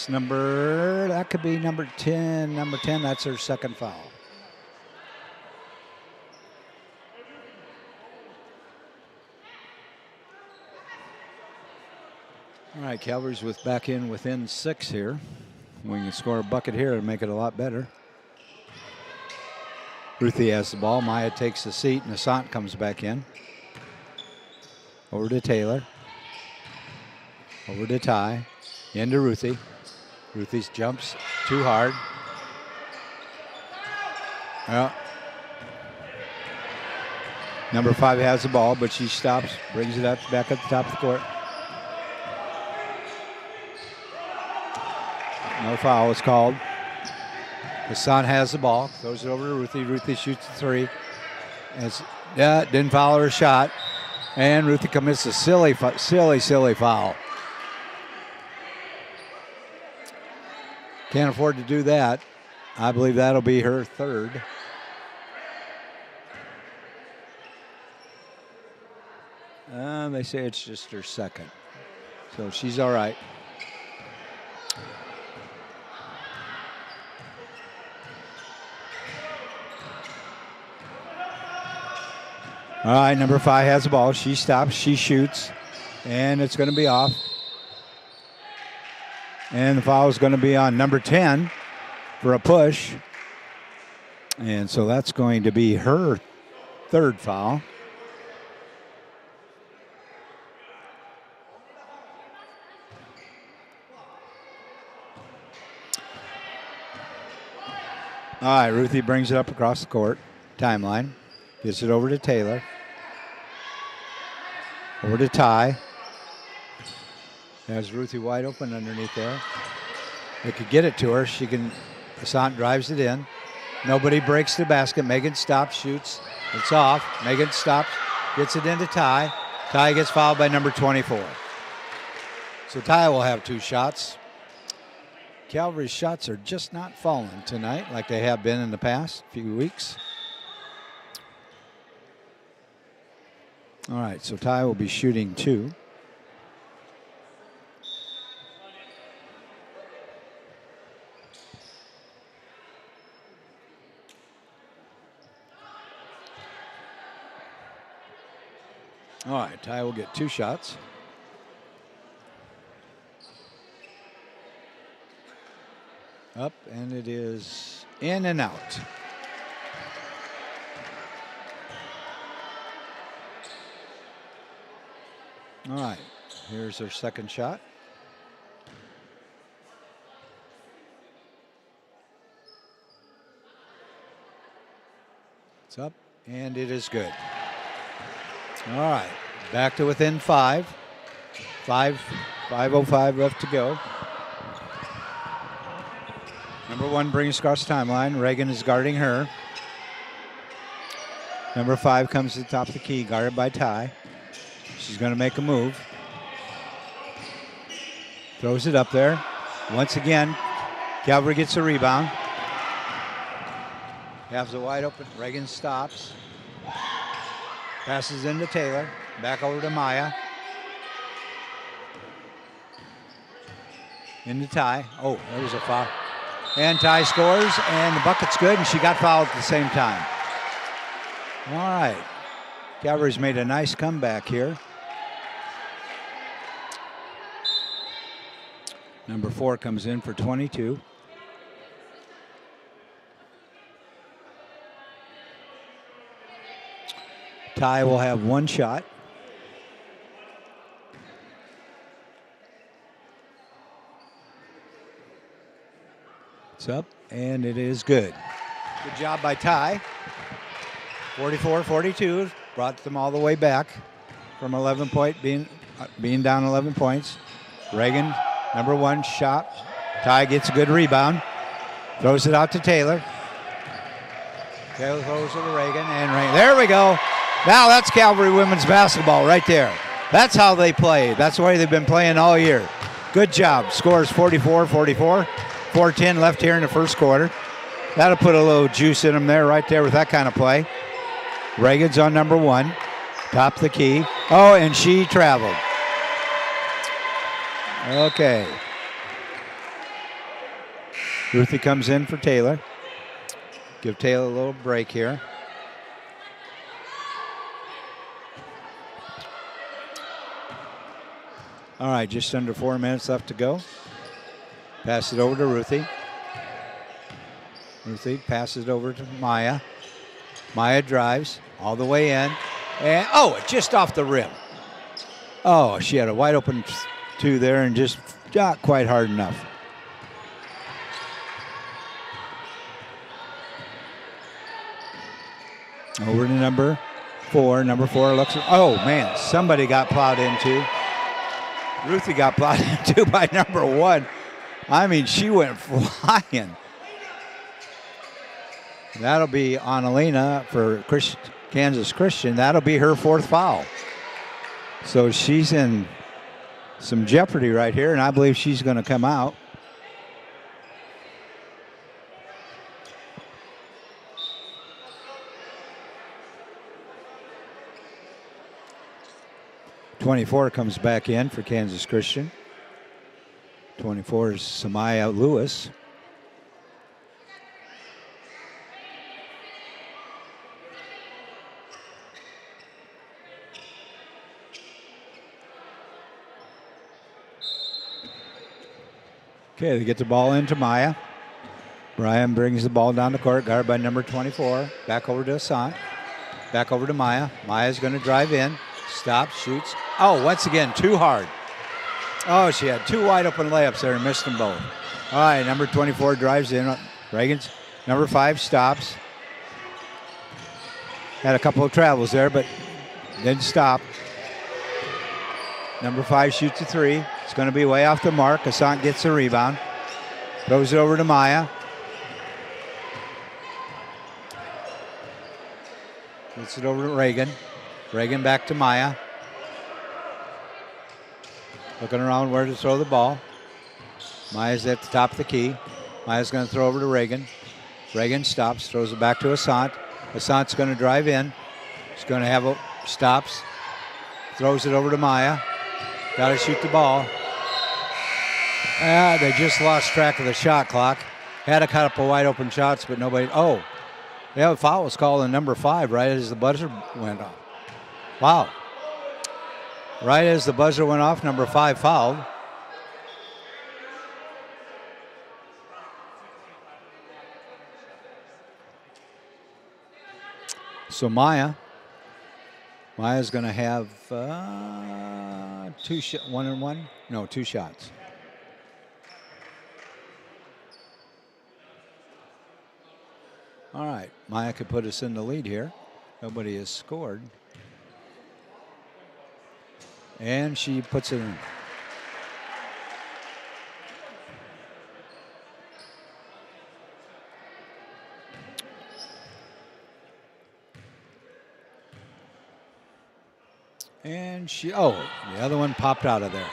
That could be number 10. Number 10, that's her second foul. All right, Calvary's within 6 here. We can score a bucket here and make it a lot better. Ruthie has the ball. Maya takes the seat, and Asant comes back in. Over to Taylor. Over to Ty. Into Ruthie. Ruthie jumps too hard. Well, number 5 has the ball, but she stops, brings it up back at the top of the court. No foul is called. Hassan has the ball, throws it over to Ruthie. Ruthie shoots the 3. Didn't foul her shot. And Ruthie commits a silly foul. Can't afford to do that. I believe that'll be her 3rd. They say it's just her 2nd. So she's all right. All right, number 5 has the ball. She stops, she shoots, and it's going to be off. And the foul is going to be on number 10 for a push. And so that's going to be her 3rd foul. All right, Ruthie brings it up across the court, timeline. Gets it over to Taylor. Over to Ty. Has Ruthie wide open underneath there. They could get it to her. She can, Assant drives it in. Nobody breaks the basket. Megan stops, shoots. It's off. Megan stops, gets it into Ty. Ty gets fouled by number 24. So Ty will have 2 shots. Calvary's shots are just not falling tonight like they have been in the past few weeks. All right, so Ty will be shooting 2. All right, Ty will get 2 shots. Up, and it is in and out. All right, here's her 2nd shot. It's up, and it is good. All right, back to within 5. 5:05 left to go. Number 1 brings across the timeline. Reagan is guarding her. Number 5 comes to the top of the key, guarded by Ty. She's going to make a move. Throws it up there. Once again, Calvary gets a rebound. Has it wide open. Reagan stops. Passes into Taylor. Back over to Maya. Into Ty. Oh, there was a foul. And Ty scores, and the bucket's good, and she got fouled at the same time. All right. Calvary's made a nice comeback here. Number 4 comes in for 22. Ty will have 1 shot. It's up, and it is good. Good job by Ty. 44-42, brought them all the way back from 11 point, being down 11 points. Reagan, number 1 shot. Ty gets a good rebound. Throws it out to Taylor. Taylor throws it to Reagan, and Reagan. There we go. Now that's Calvary women's basketball right there. That's how they play. That's the way they've been playing all year. Good job. Scores 44-44. 4:10 left here in the first quarter. That'll put a little juice in them there, right there with that kind of play. Reagan's on number 1. Top the key. Oh, and she traveled. Okay. Ruthie comes in for Taylor. Give Taylor a little break here. All right, just under 4 minutes left to go. Pass it over to Ruthie. Ruthie passes it over to Maya. Maya drives all the way in. And, oh, just off the rim. Oh, she had a wide open 2 there and just not quite hard enough. Over to number 4. Number 4 looks. Oh, man, somebody got plowed into. Ruthie got plowed into by number 1. I mean, she went flying. That'll be Annalena for Kansas Christian. That'll be her 4th foul. So she's in some jeopardy right here, and I believe she's going to come out. .24 comes back in for Kansas Christian. 24 is Samaya Lewis. Okay, they get the ball into Maya. Brian brings the ball down the court, guarded by number 24. Back over to Asant. Back over to Maya. Maya's going to drive in. Stops, shoots. Oh, once again, too hard. Oh, she had two wide open layups there and missed them both. All right, number 24 drives in. Reagan's number 5 stops. Had a couple of travels there, but didn't stop. Number 5 shoots a 3. It's going to be way off the mark. Asant gets the rebound. Throws it over to Maya. Gets it over to Reagan. Reagan back to Maya. Looking around where to throw the ball. Maya's at the top of the key. Maya's going to throw over to Reagan. Reagan stops, throws it back to Asant. Asant's going to drive in. He's going to have a stops. Throws it over to Maya. Got to shoot the ball. They just lost track of the shot clock. Had a couple wide open shots, but nobody. Oh, yeah, a foul was called on number 5 right as the buzzer went off. Wow. Right as the buzzer went off, number 5 fouled. So Maya's going to have 2 shots. All right, Maya could put us in the lead here. Nobody has scored. And she puts it in. And the other one popped out of there.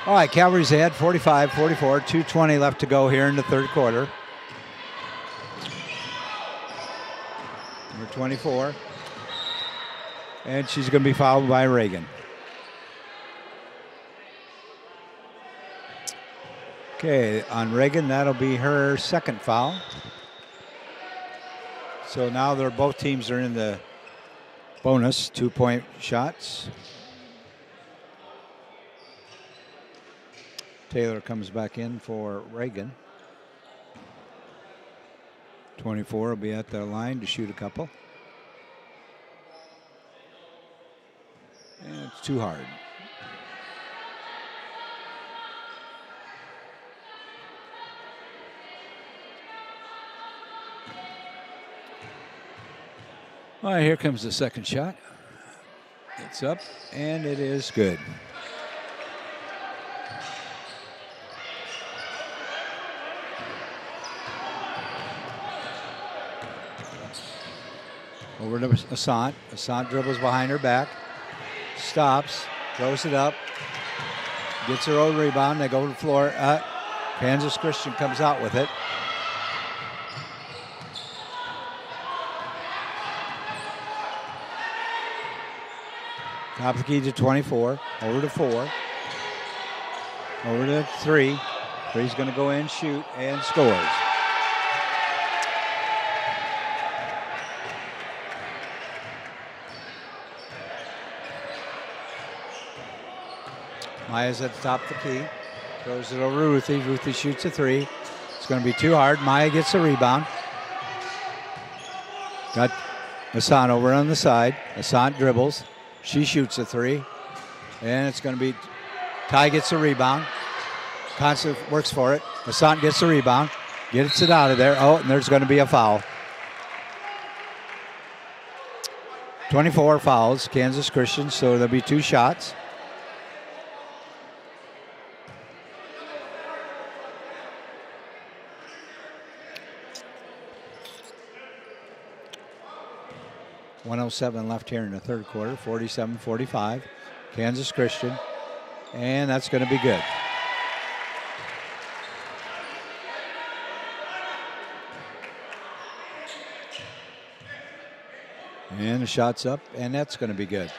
All right, Calvary's ahead, 45-44, 2:20 left to go here in the third quarter. Number 24. And she's going to be fouled by Reagan. Okay, on Reagan, that'll be her second foul. So now both teams are in the bonus 2-point shots. Taylor comes back in for Reagan. 24 will be at the line to shoot a couple. And it's too hard. All right, here comes the second shot. It's up, and it is good. Over to Asant. Asant dribbles behind her back. Stops, throws it up. Gets her own rebound. They go to the floor. Kansas Christian comes out with it. Top of the key to 24. Over to 4. Over to 3. 3's going to go in, shoot, and scores. Maya's at the top of the key. Throws it over to Ruthie. Ruthie shoots a 3. It's going to be too hard. Maya gets the rebound. Got Asant over on the side. Asant dribbles. She shoots a 3. And it's going to be Ty gets the rebound. Constant works for it. Asant gets the rebound. Gets it out of there. Oh, and there's going to be a foul. 24 fouls, Kansas Christian, so there'll be 2 shots. .107 left here in the third quarter, 47-45, Kansas Christian, and that's going to be good. And the shot's up, and that's going to be good.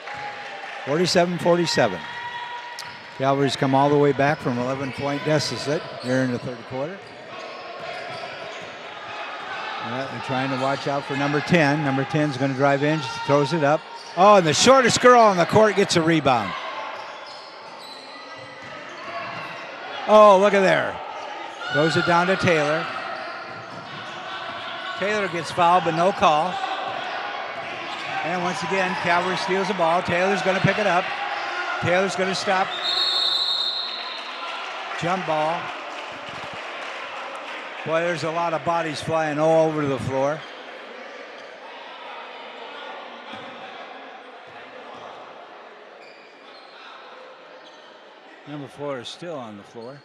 47-47. Calvary's come all the way back from 11-point deficit here in the third quarter. They're trying to watch out for number 10. Number 10's going to drive in, just throws it up. Oh, and the shortest girl on the court gets a rebound. Oh, look at there. Throws it down to Taylor. Taylor gets fouled, but no call. And once again, Calvary steals the ball. Taylor's going to pick it up. Taylor's going to stop. Jump ball. Boy, there's a lot of bodies flying all over the floor. Number 4 is still on the floor.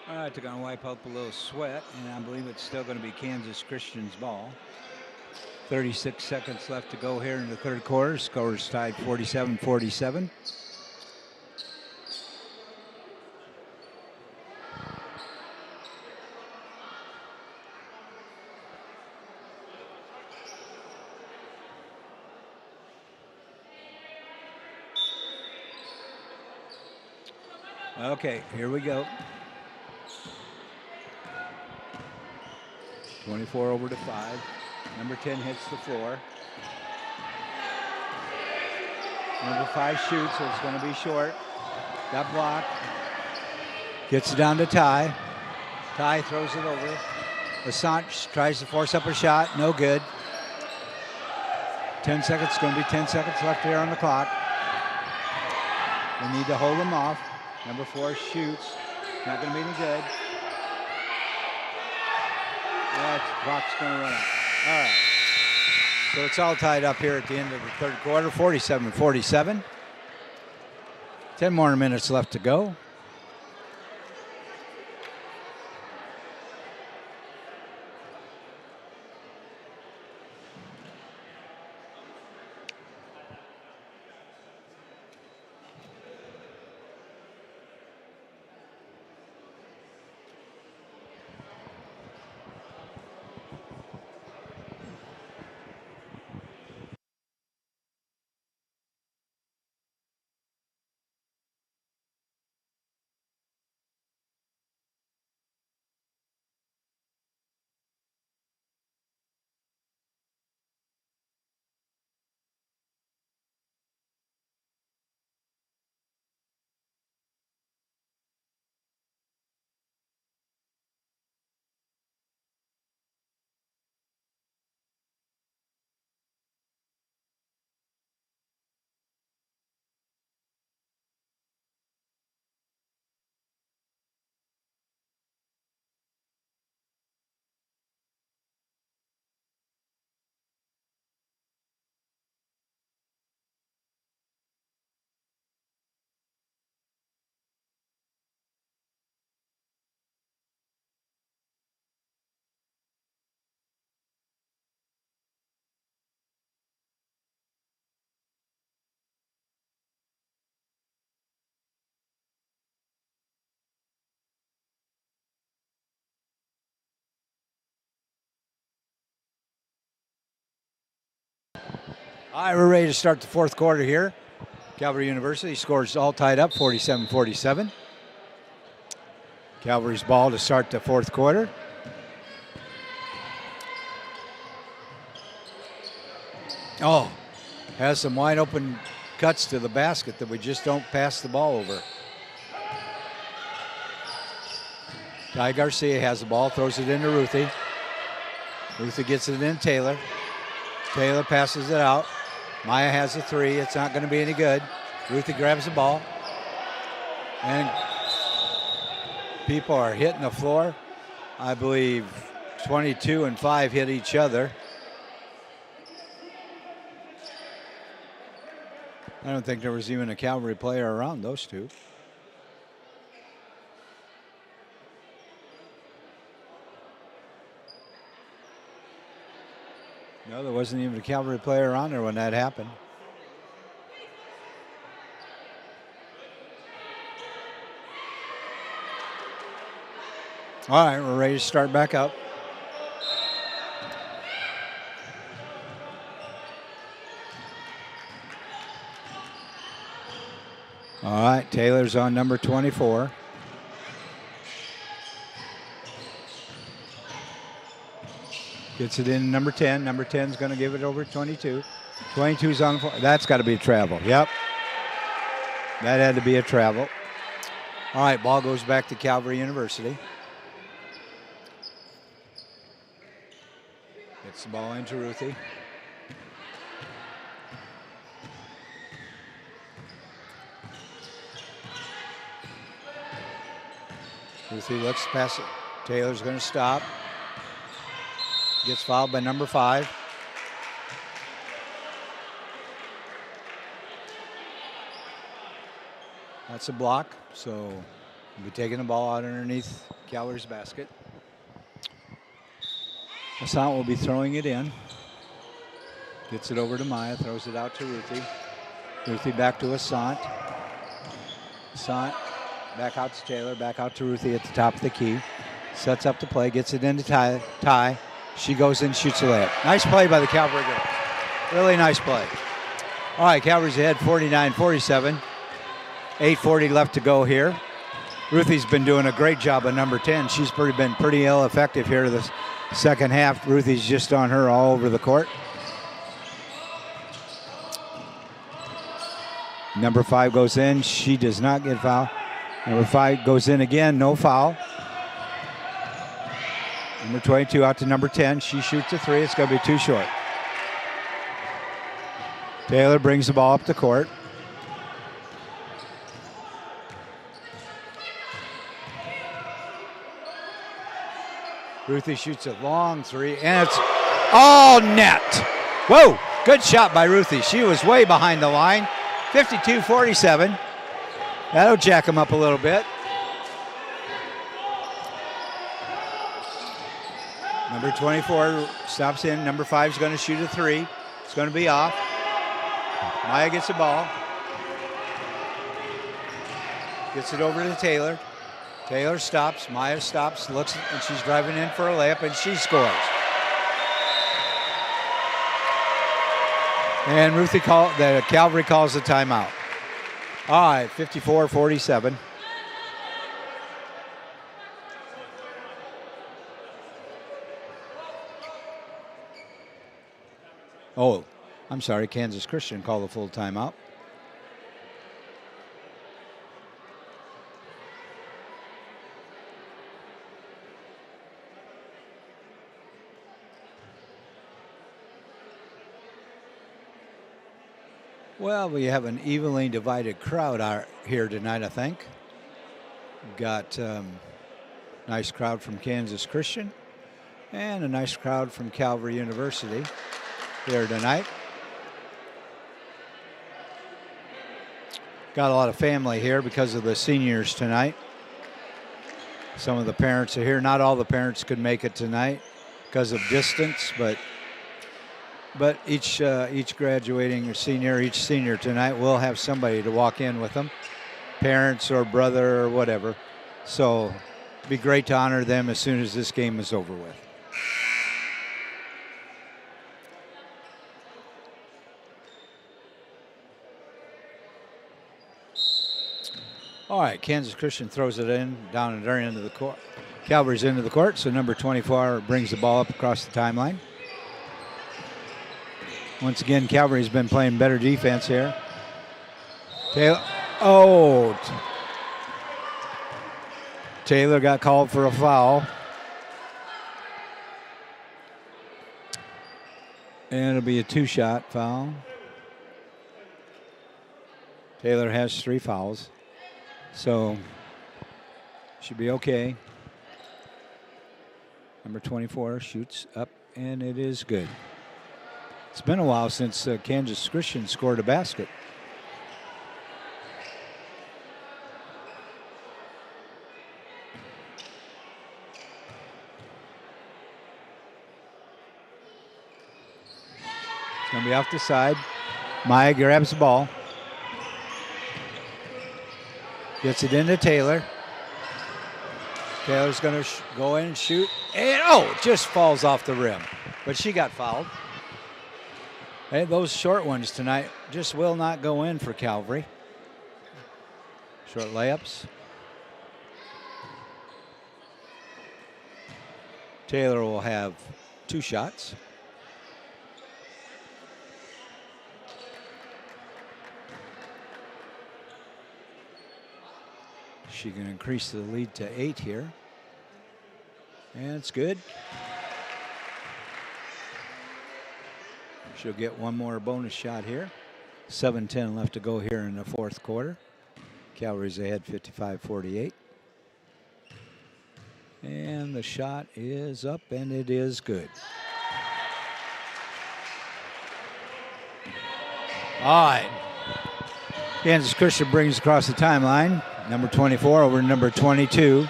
All right, they're going to wipe up a little sweat, and I believe it's still going to be Kansas Christian's ball. 36 seconds left to go here in the third quarter. Score is tied 47-47. Okay, here we go. 24 over to 5. Number 10 hits the floor. Number 5 shoots, so it's going to be short. Got blocked. Gets it down to Ty. Ty throws it over. Assange tries to force up a shot. No good. 10 seconds, going to be 10 seconds left here on the clock. We need to hold them off. Number 4 shoots. Not going to be any good. That clock's going to run out. All right. So it's all tied up here at the end of the third quarter, 47-47. 10 more minutes left to go. All right, we're ready to start the fourth quarter here. Calvary University scores all tied up, 47-47. Calvary's ball to start the fourth quarter. Oh, has some wide open cuts to the basket that we just don't pass the ball over. Ty Garcia has the ball, throws it into Ruthie. Ruthie gets it in Taylor. Taylor passes it out. Maya has a 3. It's not going to be any good. Ruthie grabs the ball. And people are hitting the floor. I believe 22 and 5 hit each other. I don't think there was even a Calvary player around those two. No, there wasn't even a Calvary player on there when that happened. All right, we're ready to start back up. All right, Taylor's on number 24. Gets it in number 10. Number 10's going to give it over 22. 22's on the floor. That's got to be a travel. Yep. That had to be a travel. All right, ball goes back to Calvary University. Gets the ball into Ruthie. Ruthie looks past it. Taylor's going to stop. Gets fouled by number 5. That's a block, so we'll be taking the ball out underneath Calvary's basket. Assant will be throwing it in. Gets it over to Maya, throws it out to Ruthie. Ruthie back to Assant. Assant back out to Taylor, back out to Ruthie at the top of the key. Sets up the play, gets it into Ty. She goes in, shoots a layup. Nice play by the Calvary girls. Really nice play. All right, Calvary's ahead 49-47. 8:40 left to go here. Ruthie's been doing a great job at number 10. She's been pretty effective here this second half. Ruthie's just on her all over the court. Number 5 goes in. She does not get fouled. Number 5 goes in again, no foul. Number 22 out to number 10. She shoots a 3. It's going to be too short. Taylor brings the ball up the court. Ruthie shoots a long 3, and it's all net. Whoa, good shot by Ruthie. She was way behind the line. 52-47. That'll jack them up a little bit. Number 24 stops in. Number 5 is going to shoot a 3. It's going to be off. Maya gets the ball. Gets it over to Taylor. Taylor stops. Maya stops, looks, and she's driving in for a layup, and she scores. And Calvary calls the timeout. All right, 54-47. Oh, I'm sorry, Kansas Christian called the full timeout. Well, we have an evenly divided crowd out here tonight, I think. We've got a nice crowd from Kansas Christian and a nice crowd from Calvary University here tonight. Got a lot of family here because of the seniors tonight. Some of the parents are here. Not all the parents could make it tonight because of distance, but each graduating or senior, each senior tonight will have somebody to walk in with them, parents or brother or whatever. So it'd be great to honor them as soon as this game is over with. All right, Kansas Christian throws it in down at their end of the court. Calvary's into the court, so number 24 brings the ball up across the timeline. Once again, Calvary's been playing better defense here. Taylor, Taylor got called for a foul. And it'll be a 2-shot foul. Taylor has 3 fouls. So, should be okay. Number 24 shoots up, and it is good. It's been a while since Kansas Christian scored a basket. It's going to be off the side. Maya grabs the ball. Gets it into Taylor. Taylor's going to go in and shoot. And, oh, it just falls off the rim. But she got fouled. Hey, those short ones tonight just will not go in for Calvary. Short layups. Taylor will have 2 shots. She can increase the lead to 8 here. And it's good. She'll get one more bonus shot here. 7:10 left to go here in the fourth quarter. Calvary's ahead 55-48. And the shot is up, and it is good. All right. Kansas Christian brings across the timeline. Number 24 over to number 22.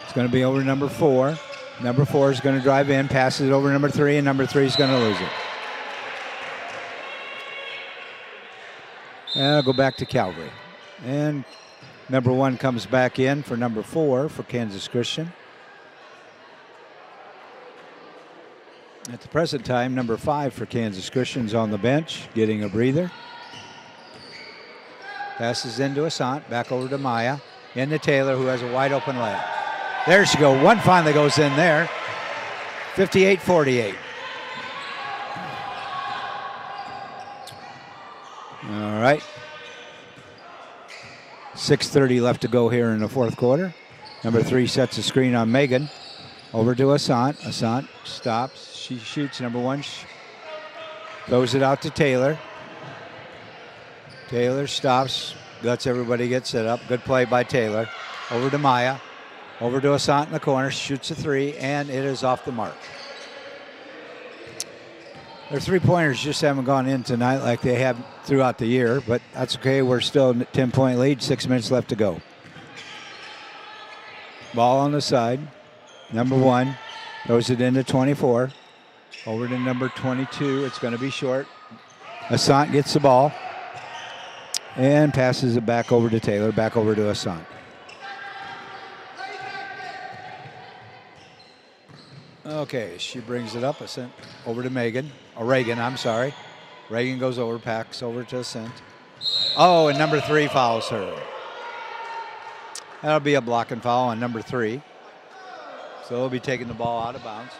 It's going to be over to number 4. Number 4 is going to drive in, passes it over to number 3, and number 3 is going to lose it. And I'll go back to Calvary. And number 1 comes back in for number 4 for Kansas Christian. At the present time, number 5 for Kansas Christian is on the bench, getting a breather. Passes into Assant, back over to Maya. Into Taylor, who has a wide open layup. There she goes. One finally goes in there. 58-48. All right. 6:30 left to go here in the fourth quarter. Number 3 sets a screen on Megan. Over to Assant. Assant stops. She shoots. Number 1 throws it out to Taylor. Taylor stops. Lets everybody get set up. Good play by Taylor. Over to Maya. Over to Assant in the corner. Shoots a 3, and it is off the mark. Their 3-pointers just haven't gone in tonight like they have throughout the year, but that's okay. We're still in a 10-point lead. 6 minutes left to go. Ball on the side. Number 1 throws it into 24. Over to number 22. It's going to be short. Assant gets the ball and passes it back over to Taylor, back over to Assant. Okay, she brings it up. Assant over to Megan. Or Reagan, I'm sorry. Reagan goes over, packs over to Assant. Oh, and number 3 fouls her. That'll be a blocking foul on number 3. So they'll be taking the ball out of bounds.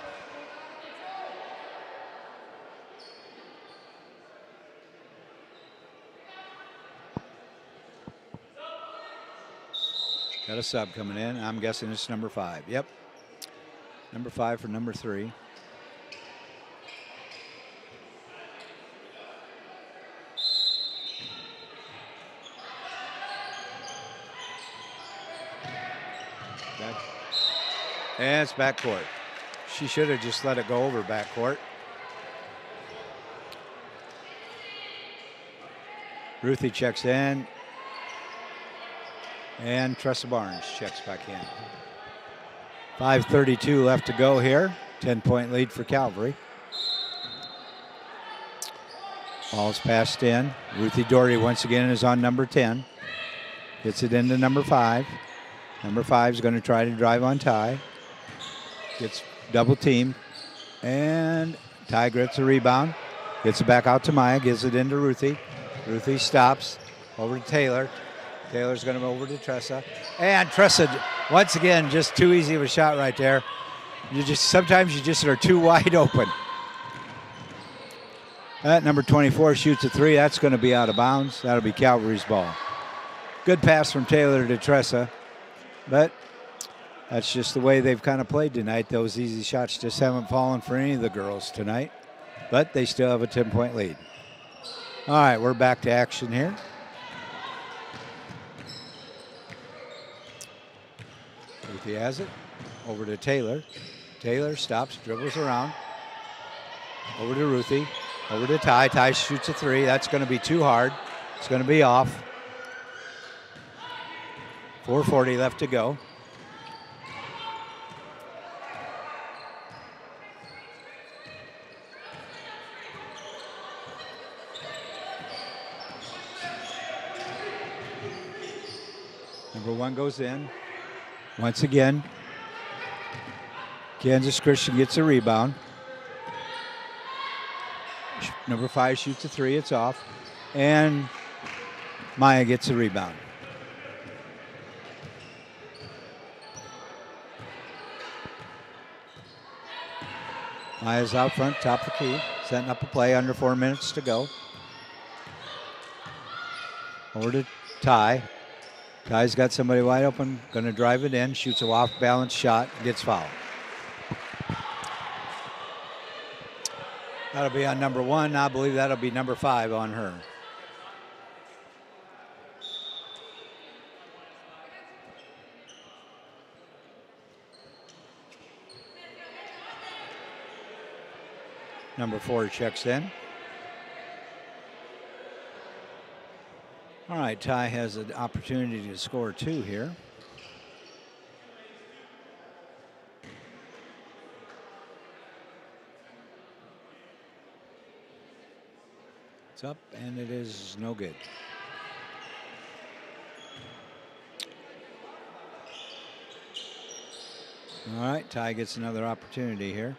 Got a sub coming in. I'm guessing it's number 5. Yep. Number 5 for number 3. Back. And it's backcourt. She should have just let it go over backcourt. Ruthie checks in. And Tressa Barnes checks back in. 5:32 left to go here. 10-point lead for Calvary. Ball's passed in. Ruthie Doherty once again is on number 10. Gets it into number 5. Number 5 is going to try to drive on Ty. Gets double teamed. And Ty gets a rebound. Gets it back out to Maya. Gives it into Ruthie. Ruthie stops. Over to Taylor. Taylor's going to move over to Tressa. And Tressa, once again, just too easy of a shot right there. Sometimes you just are too wide open. That number 24 shoots a 3. That's going to be out of bounds. That'll be Calvary's ball. Good pass from Taylor to Tressa. But that's just the way they've kind of played tonight. Those easy shots just haven't fallen for any of the girls tonight. But they still have a 10-point lead. All right, we're back to action here. Ruthie has it. Over to Taylor. Taylor stops, dribbles around. Over to Ruthie. Over to Ty. Ty shoots a 3. That's going to be too hard. It's going to be off. 4:40 left to go. Number 1 goes in. Once again, Kansas Christian gets a rebound. Number 5 shoots a 3. It's off. And Maya gets a rebound. Maya's out front, top of the key, setting up a play, under 4 minutes to go. Over to Ty. Ty's got somebody wide open, going to drive it in, shoots a off-balance shot, gets fouled. That'll be on number 1. I believe that'll be number 5 on her. Number 4 checks in. All right, Ty has an opportunity to score 2 here. It's up, and it is no good. All right, Ty gets another opportunity here.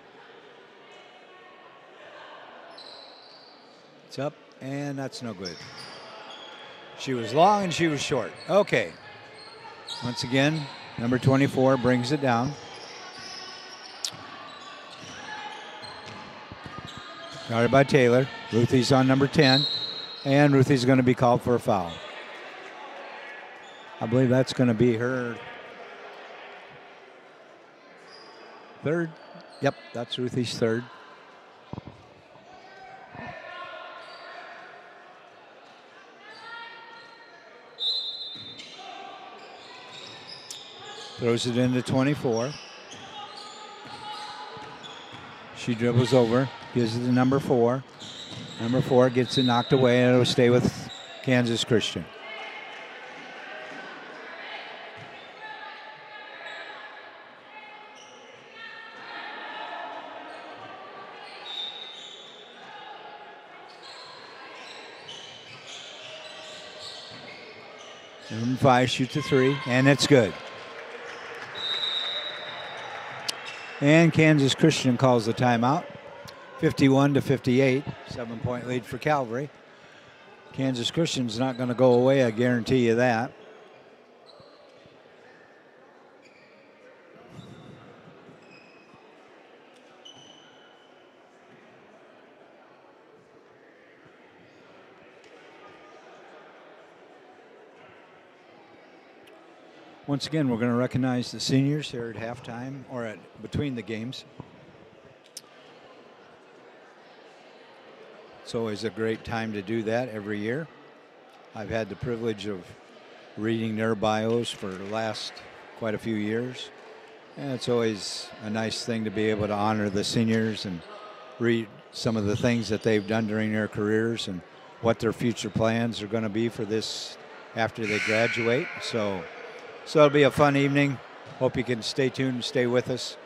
It's up, and that's no good. She was long and she was short. Okay. Once again, number 24 brings it down. Guarded by Taylor. Ruthie's on number 10. And Ruthie's going to be called for a foul. I believe that's going to be her third. Yep, that's Ruthie's third. Throws it into 24. She dribbles over, gives it to number 4. Number 4 gets it knocked away, and it'll stay with Kansas Christian. Number 5 shoots a 3, and it's good. And Kansas Christian calls the timeout. 51-58, 7-point lead for Calvary. Kansas Christian's not going to go away, I guarantee you that. Once again, we're going to recognize the seniors here at halftime or between the games. It's always a great time to do that every year. I've had the privilege of reading their bios for the last quite a few years. And it's always a nice thing to be able to honor the seniors and read some of the things that they've done during their careers and what their future plans are going to be for this after they graduate. So it'll be a fun evening. Hope you can stay tuned and stay with us.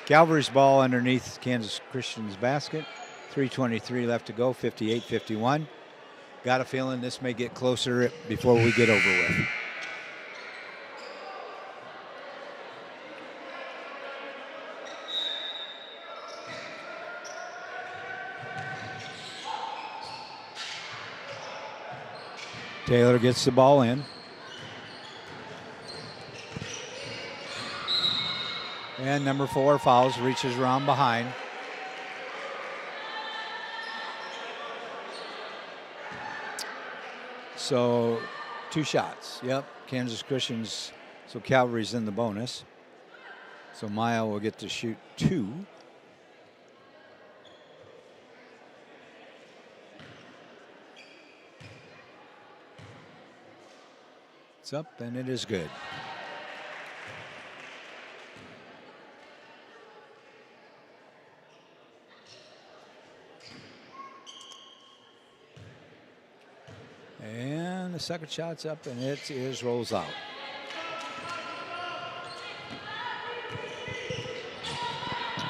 Calvary's ball underneath Kansas Christian's basket. 3:23 left to go, 58-51. Got a feeling this may get closer before we get over with. Taylor gets the ball in. And number 4 fouls, reaches around behind. So 2 shots. Yep, Kansas Christian's, so Calvary's in the bonus. So Maya will get to shoot 2. It's up and it is good. And the second shot's up, and it is rolls out.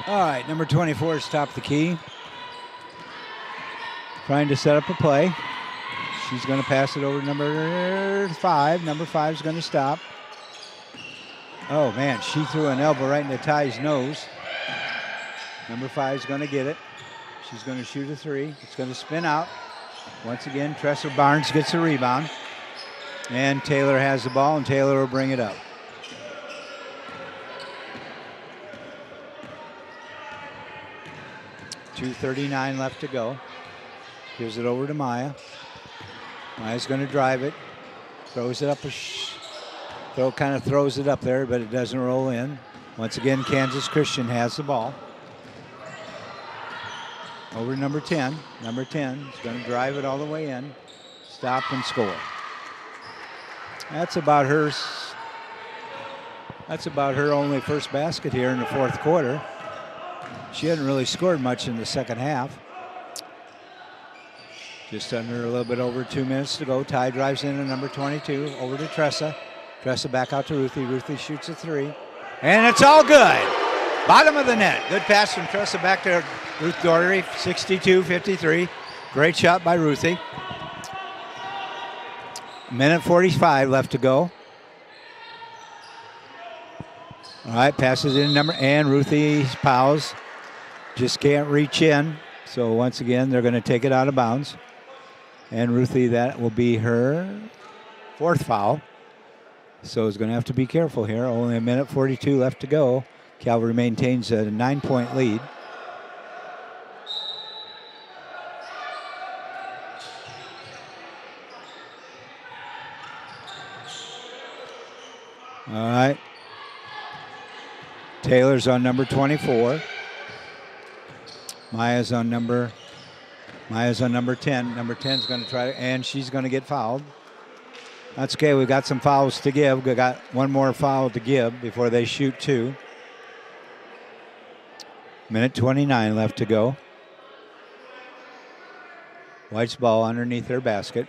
All right, number 24 is top of the key. Trying to set up a play. She's going to pass it over to number 5. Number 5 is going to stop. Oh, man, she threw an elbow right into Ty's nose. Number 5 is going to get it. She's going to shoot a 3. It's going to spin out. Once again, Tressa Barnes gets a rebound. And Taylor has the ball, and Taylor will bring it up. .239 left to go. Gives it over to Maya. Maya's going to drive it. Throws it up. Kind of throws it up there, but it doesn't roll in. Once again, Kansas Christian has the ball. Over to number 10. Number 10 is going to drive it all the way in. Stop and score. That's about her only first basket here in the fourth quarter. She hadn't really scored much in the second half. Just under a little bit over 2 minutes to go. Ty drives in at number 22. Over to Tressa. Tressa back out to Ruthie. Ruthie shoots a 3. And it's all good. Bottom of the net. Good pass from Tressa back to Ruth Daugherty. 62-53. Great shot by Ruthie. Minute 45 left to go. All right, passes in number, and Ruthie Powell's just can't reach in. So once again, they're going to take it out of bounds. And Ruthie, that will be her 4th foul. So is going to have to be careful here. Only a minute 42 left to go. Calvary maintains a 9-point lead. All right. Taylor's on number 24. Maya's on number 10. Number 10's going to try, and she's going to get fouled. That's okay. We've got some fouls to give. We got one more foul to give before they shoot 2. Minute 29 left to go. White's ball underneath their basket.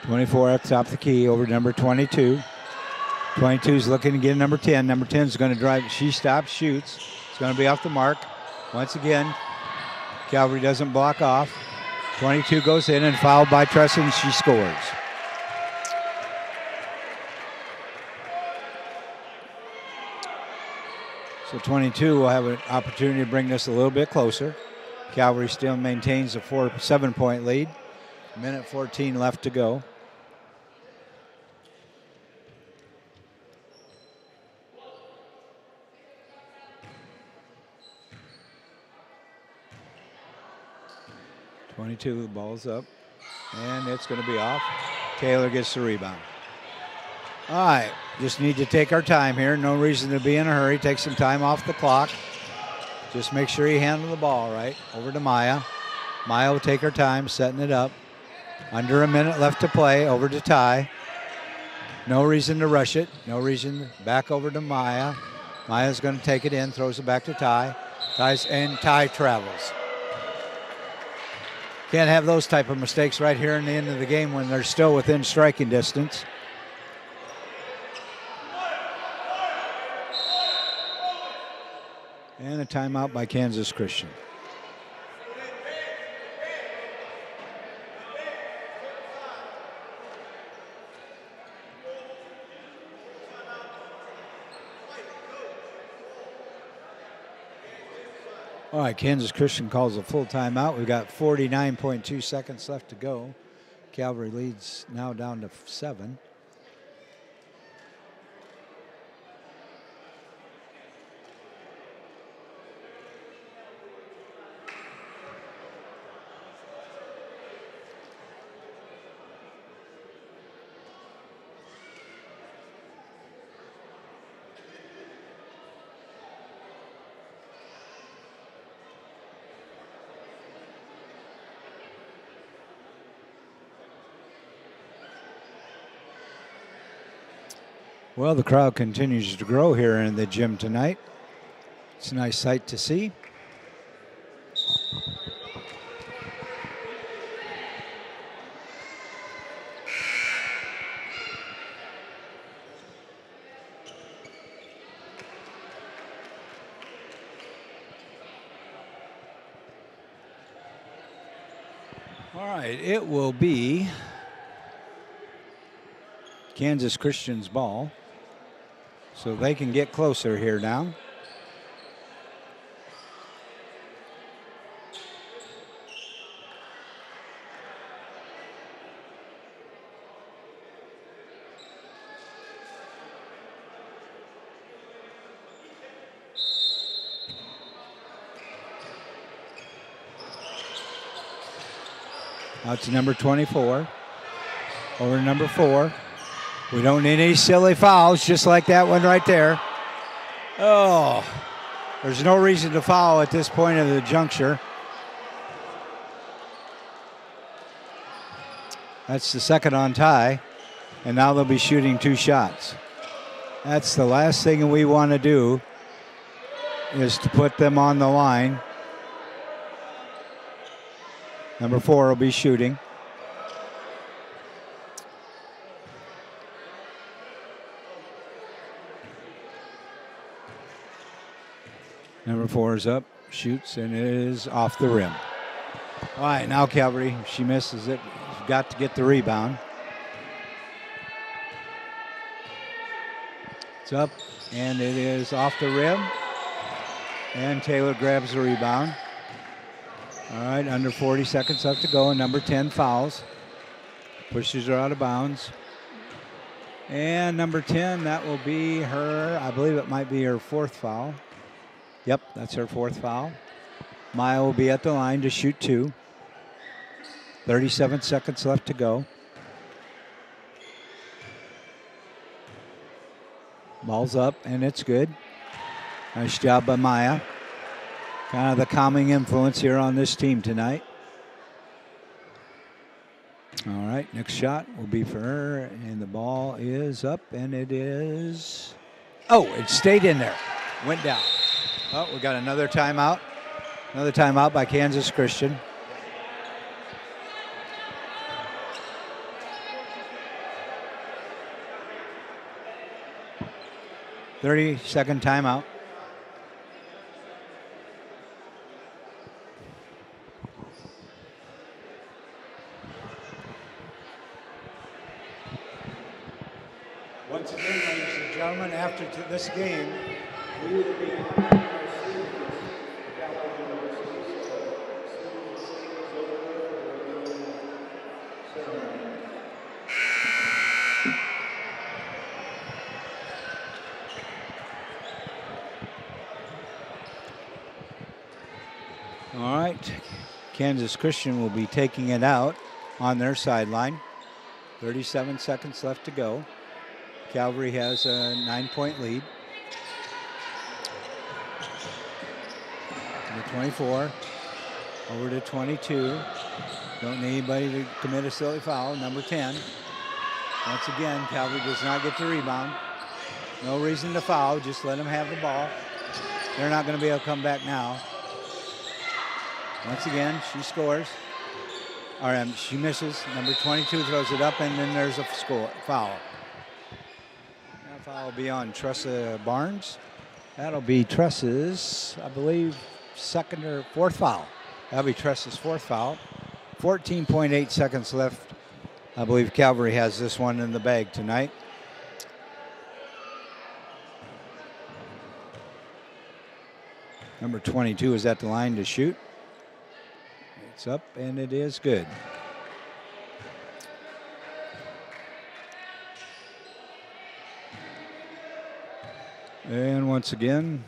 .24 at the top of the key over number 22. 22's looking to get number 10. Number 10's going to drive. She stops, shoots. It's going to be off the mark. Once again, Calvary doesn't block off. 22 goes in and fouled by Tressa, and she scores. So 22 will have an opportunity to bring this a little bit closer. Calvary still maintains a 7-point lead. Minute 14 left to go. .22, the ball's up, and it's going to be off. Taylor gets the rebound. All right, just need to take our time here. No reason to be in a hurry. Take some time off the clock. Just make sure you handle the ball right. Over to Maya. Maya will take her time, setting it up. Under a minute left to play. Over to Ty. No reason to rush it. No reason. Back over to Maya. Maya's going to take it in, throws it back to Ty. Ty travels. Can't have those type of mistakes right here in the end of the game when they're still within striking distance. And a timeout by Kansas Christian. All right, Kansas Christian calls a full timeout. We've got 49.2 seconds left to go. Calvary leads now down to 7. Well, the crowd continues to grow here in the gym tonight. It's a nice sight to see. All right, it will be Kansas Christian's ball. So they can get closer here now. Out to number 24. Over to number 4. We don't need any silly fouls, just like that one right there. Oh, there's no reason to foul at this point of the juncture. That's the second on tie, and now they'll be shooting 2 shots. That's the last thing we want to do, is to put them on the line. Number 4 will be shooting. Number 4 is up, shoots, and it is off the rim. All right, now Calvary, she misses it. She's got to get the rebound. It's up, and it is off the rim. And Taylor grabs the rebound. All right, under 40 seconds left to go, and number 10 fouls. Pushes her out of bounds. And number 10, that will be her, I believe it might be her 4th foul. Yep, that's her 4th foul. Maya will be at the line to shoot 2. 37 seconds left to go. Ball's up, and it's good. Nice job by Maya. Kind of the calming influence here on this team tonight. All right, next shot will be for her, and the ball is up, and it is... Oh, it stayed in there. Went down. Oh, we got another timeout. Another timeout by Kansas Christian. "30-second timeout. Once again, ladies and gentlemen, after this game, we will be All right, Kansas Christian will be taking it out on their sideline. 37 seconds left to go. Calvary has a 9-point lead. Number 24 over to 22. Don't need anybody to commit a silly foul. Number 10. Once again, Calvary does not get the rebound. No reason to foul. Just let them have the ball. They're not going to be able to come back now. Once again, she scores. Or she misses. Number 22 throws it up, and then there's a foul. That foul will be on Tressa Barnes. That'll be Tressa's, I believe, 2nd or 4th foul. That'll be Tressa's 4th foul. 14.8 seconds left. I believe Calvary has this one in the bag tonight. Number 22 is at the line to shoot. It's up, and it is good. And once again,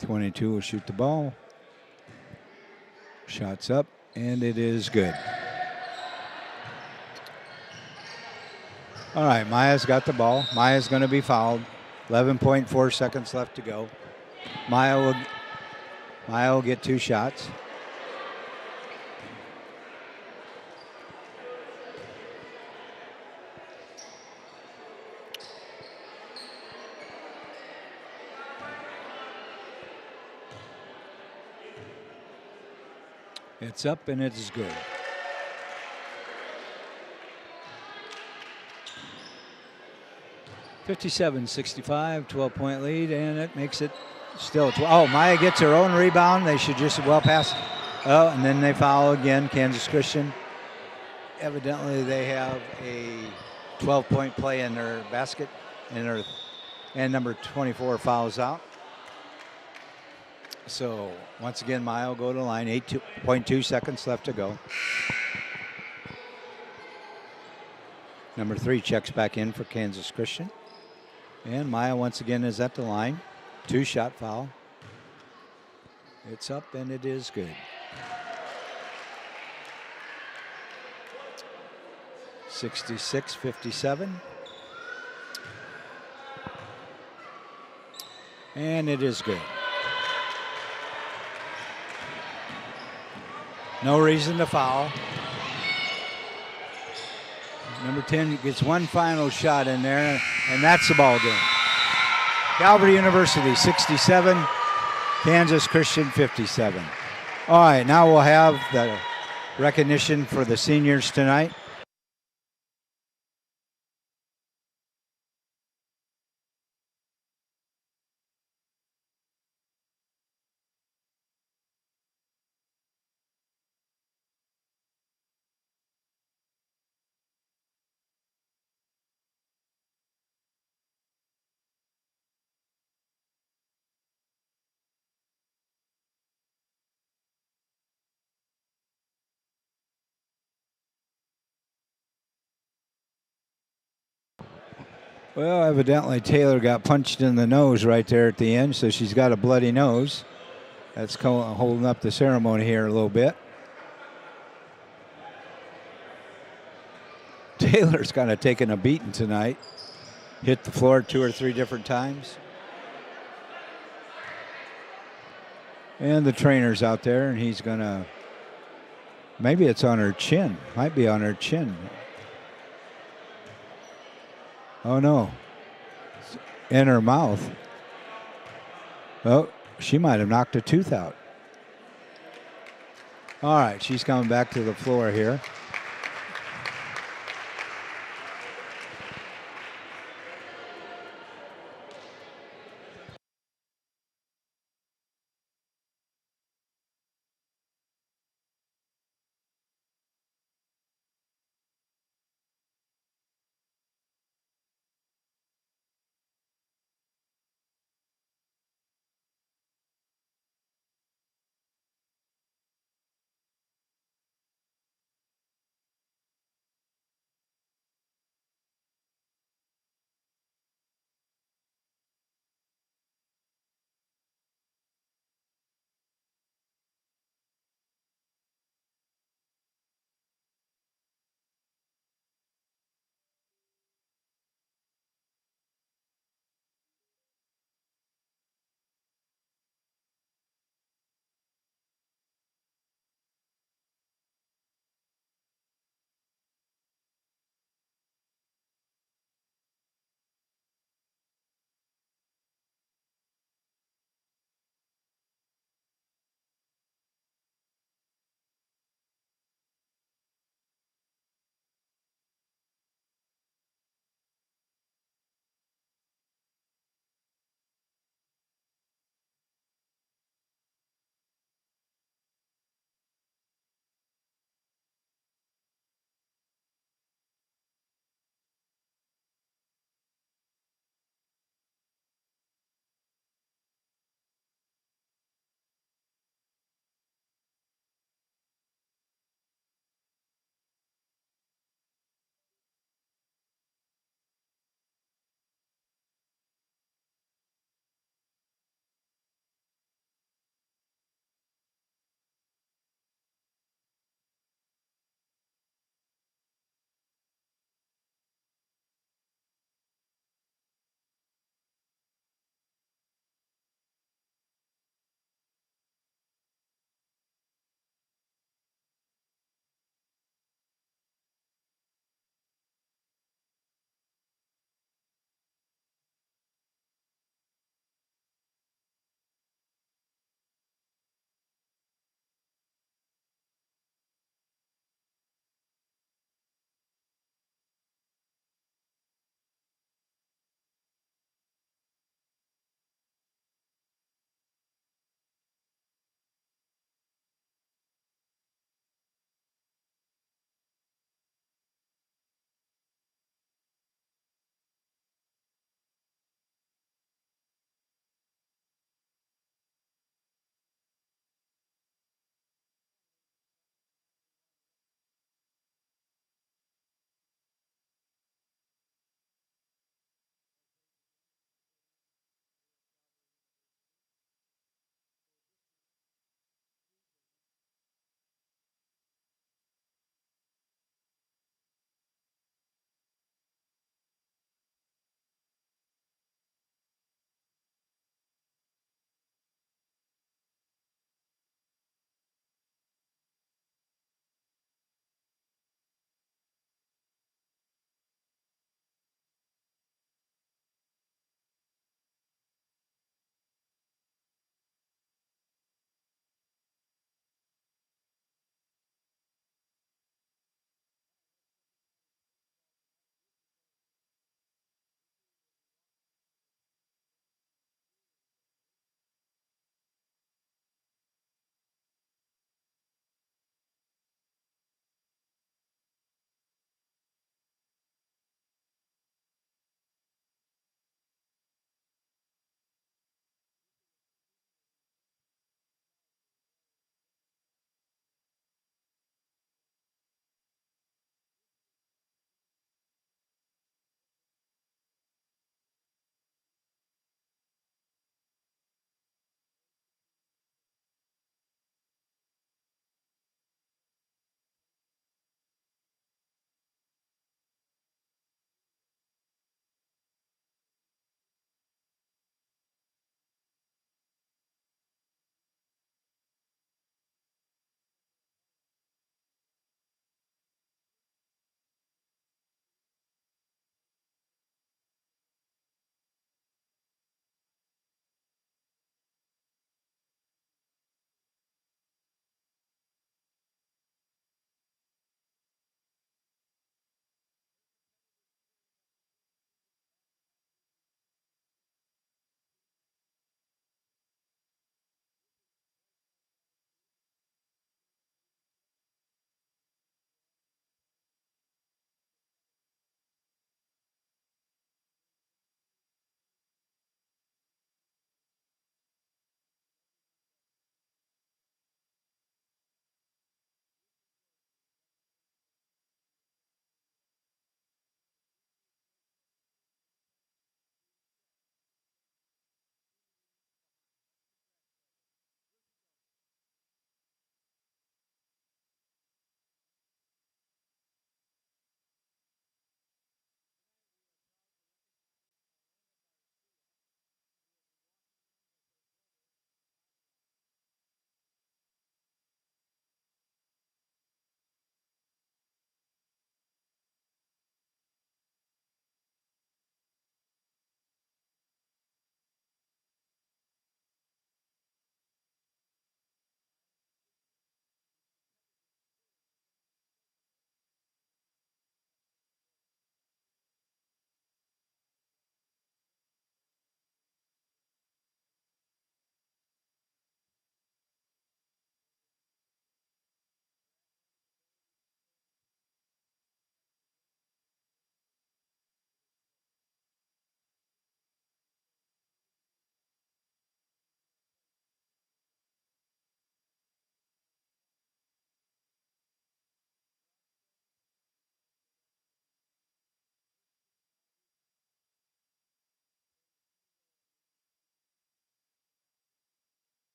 22 will shoot the ball. Shots up, and it is good. All right, Maya's got the ball. Maya's going to be fouled. 11.4 seconds left to go. Maya will get 2 shots. It's up, and it is good. (57-65), 12-point lead, and it makes it still 12. Oh, Maya gets her own rebound. They should just well pass. Oh, and then they foul again, Kansas Christian. evidently they have a 12-point play in their basket, and number 24 fouls out. So once again, Maya will go to the line. 8.2 seconds left to go. Number 3 checks back in for Kansas Christian. And Maya once again is at the line. 2-shot foul. It's up and it is good. 66-57. And it is good. No reason to foul. Number 10 gets one final shot in there, and that's the ball game. Calvary University 67, Kansas Christian 57. All right, now we'll have the recognition for the seniors tonight. Well, evidently Taylor got punched in the nose right there at the end, so she's got a bloody nose. That's holding up the ceremony here a little bit. Taylor's kind of taken a beating tonight. Hit the floor 2 or 3 different times. And the trainer's out there, and he's going to, maybe it's on her chin. Might be on her chin. Oh, no. It's in her mouth. Oh, she might have knocked a tooth out. All right, she's coming back to the floor here.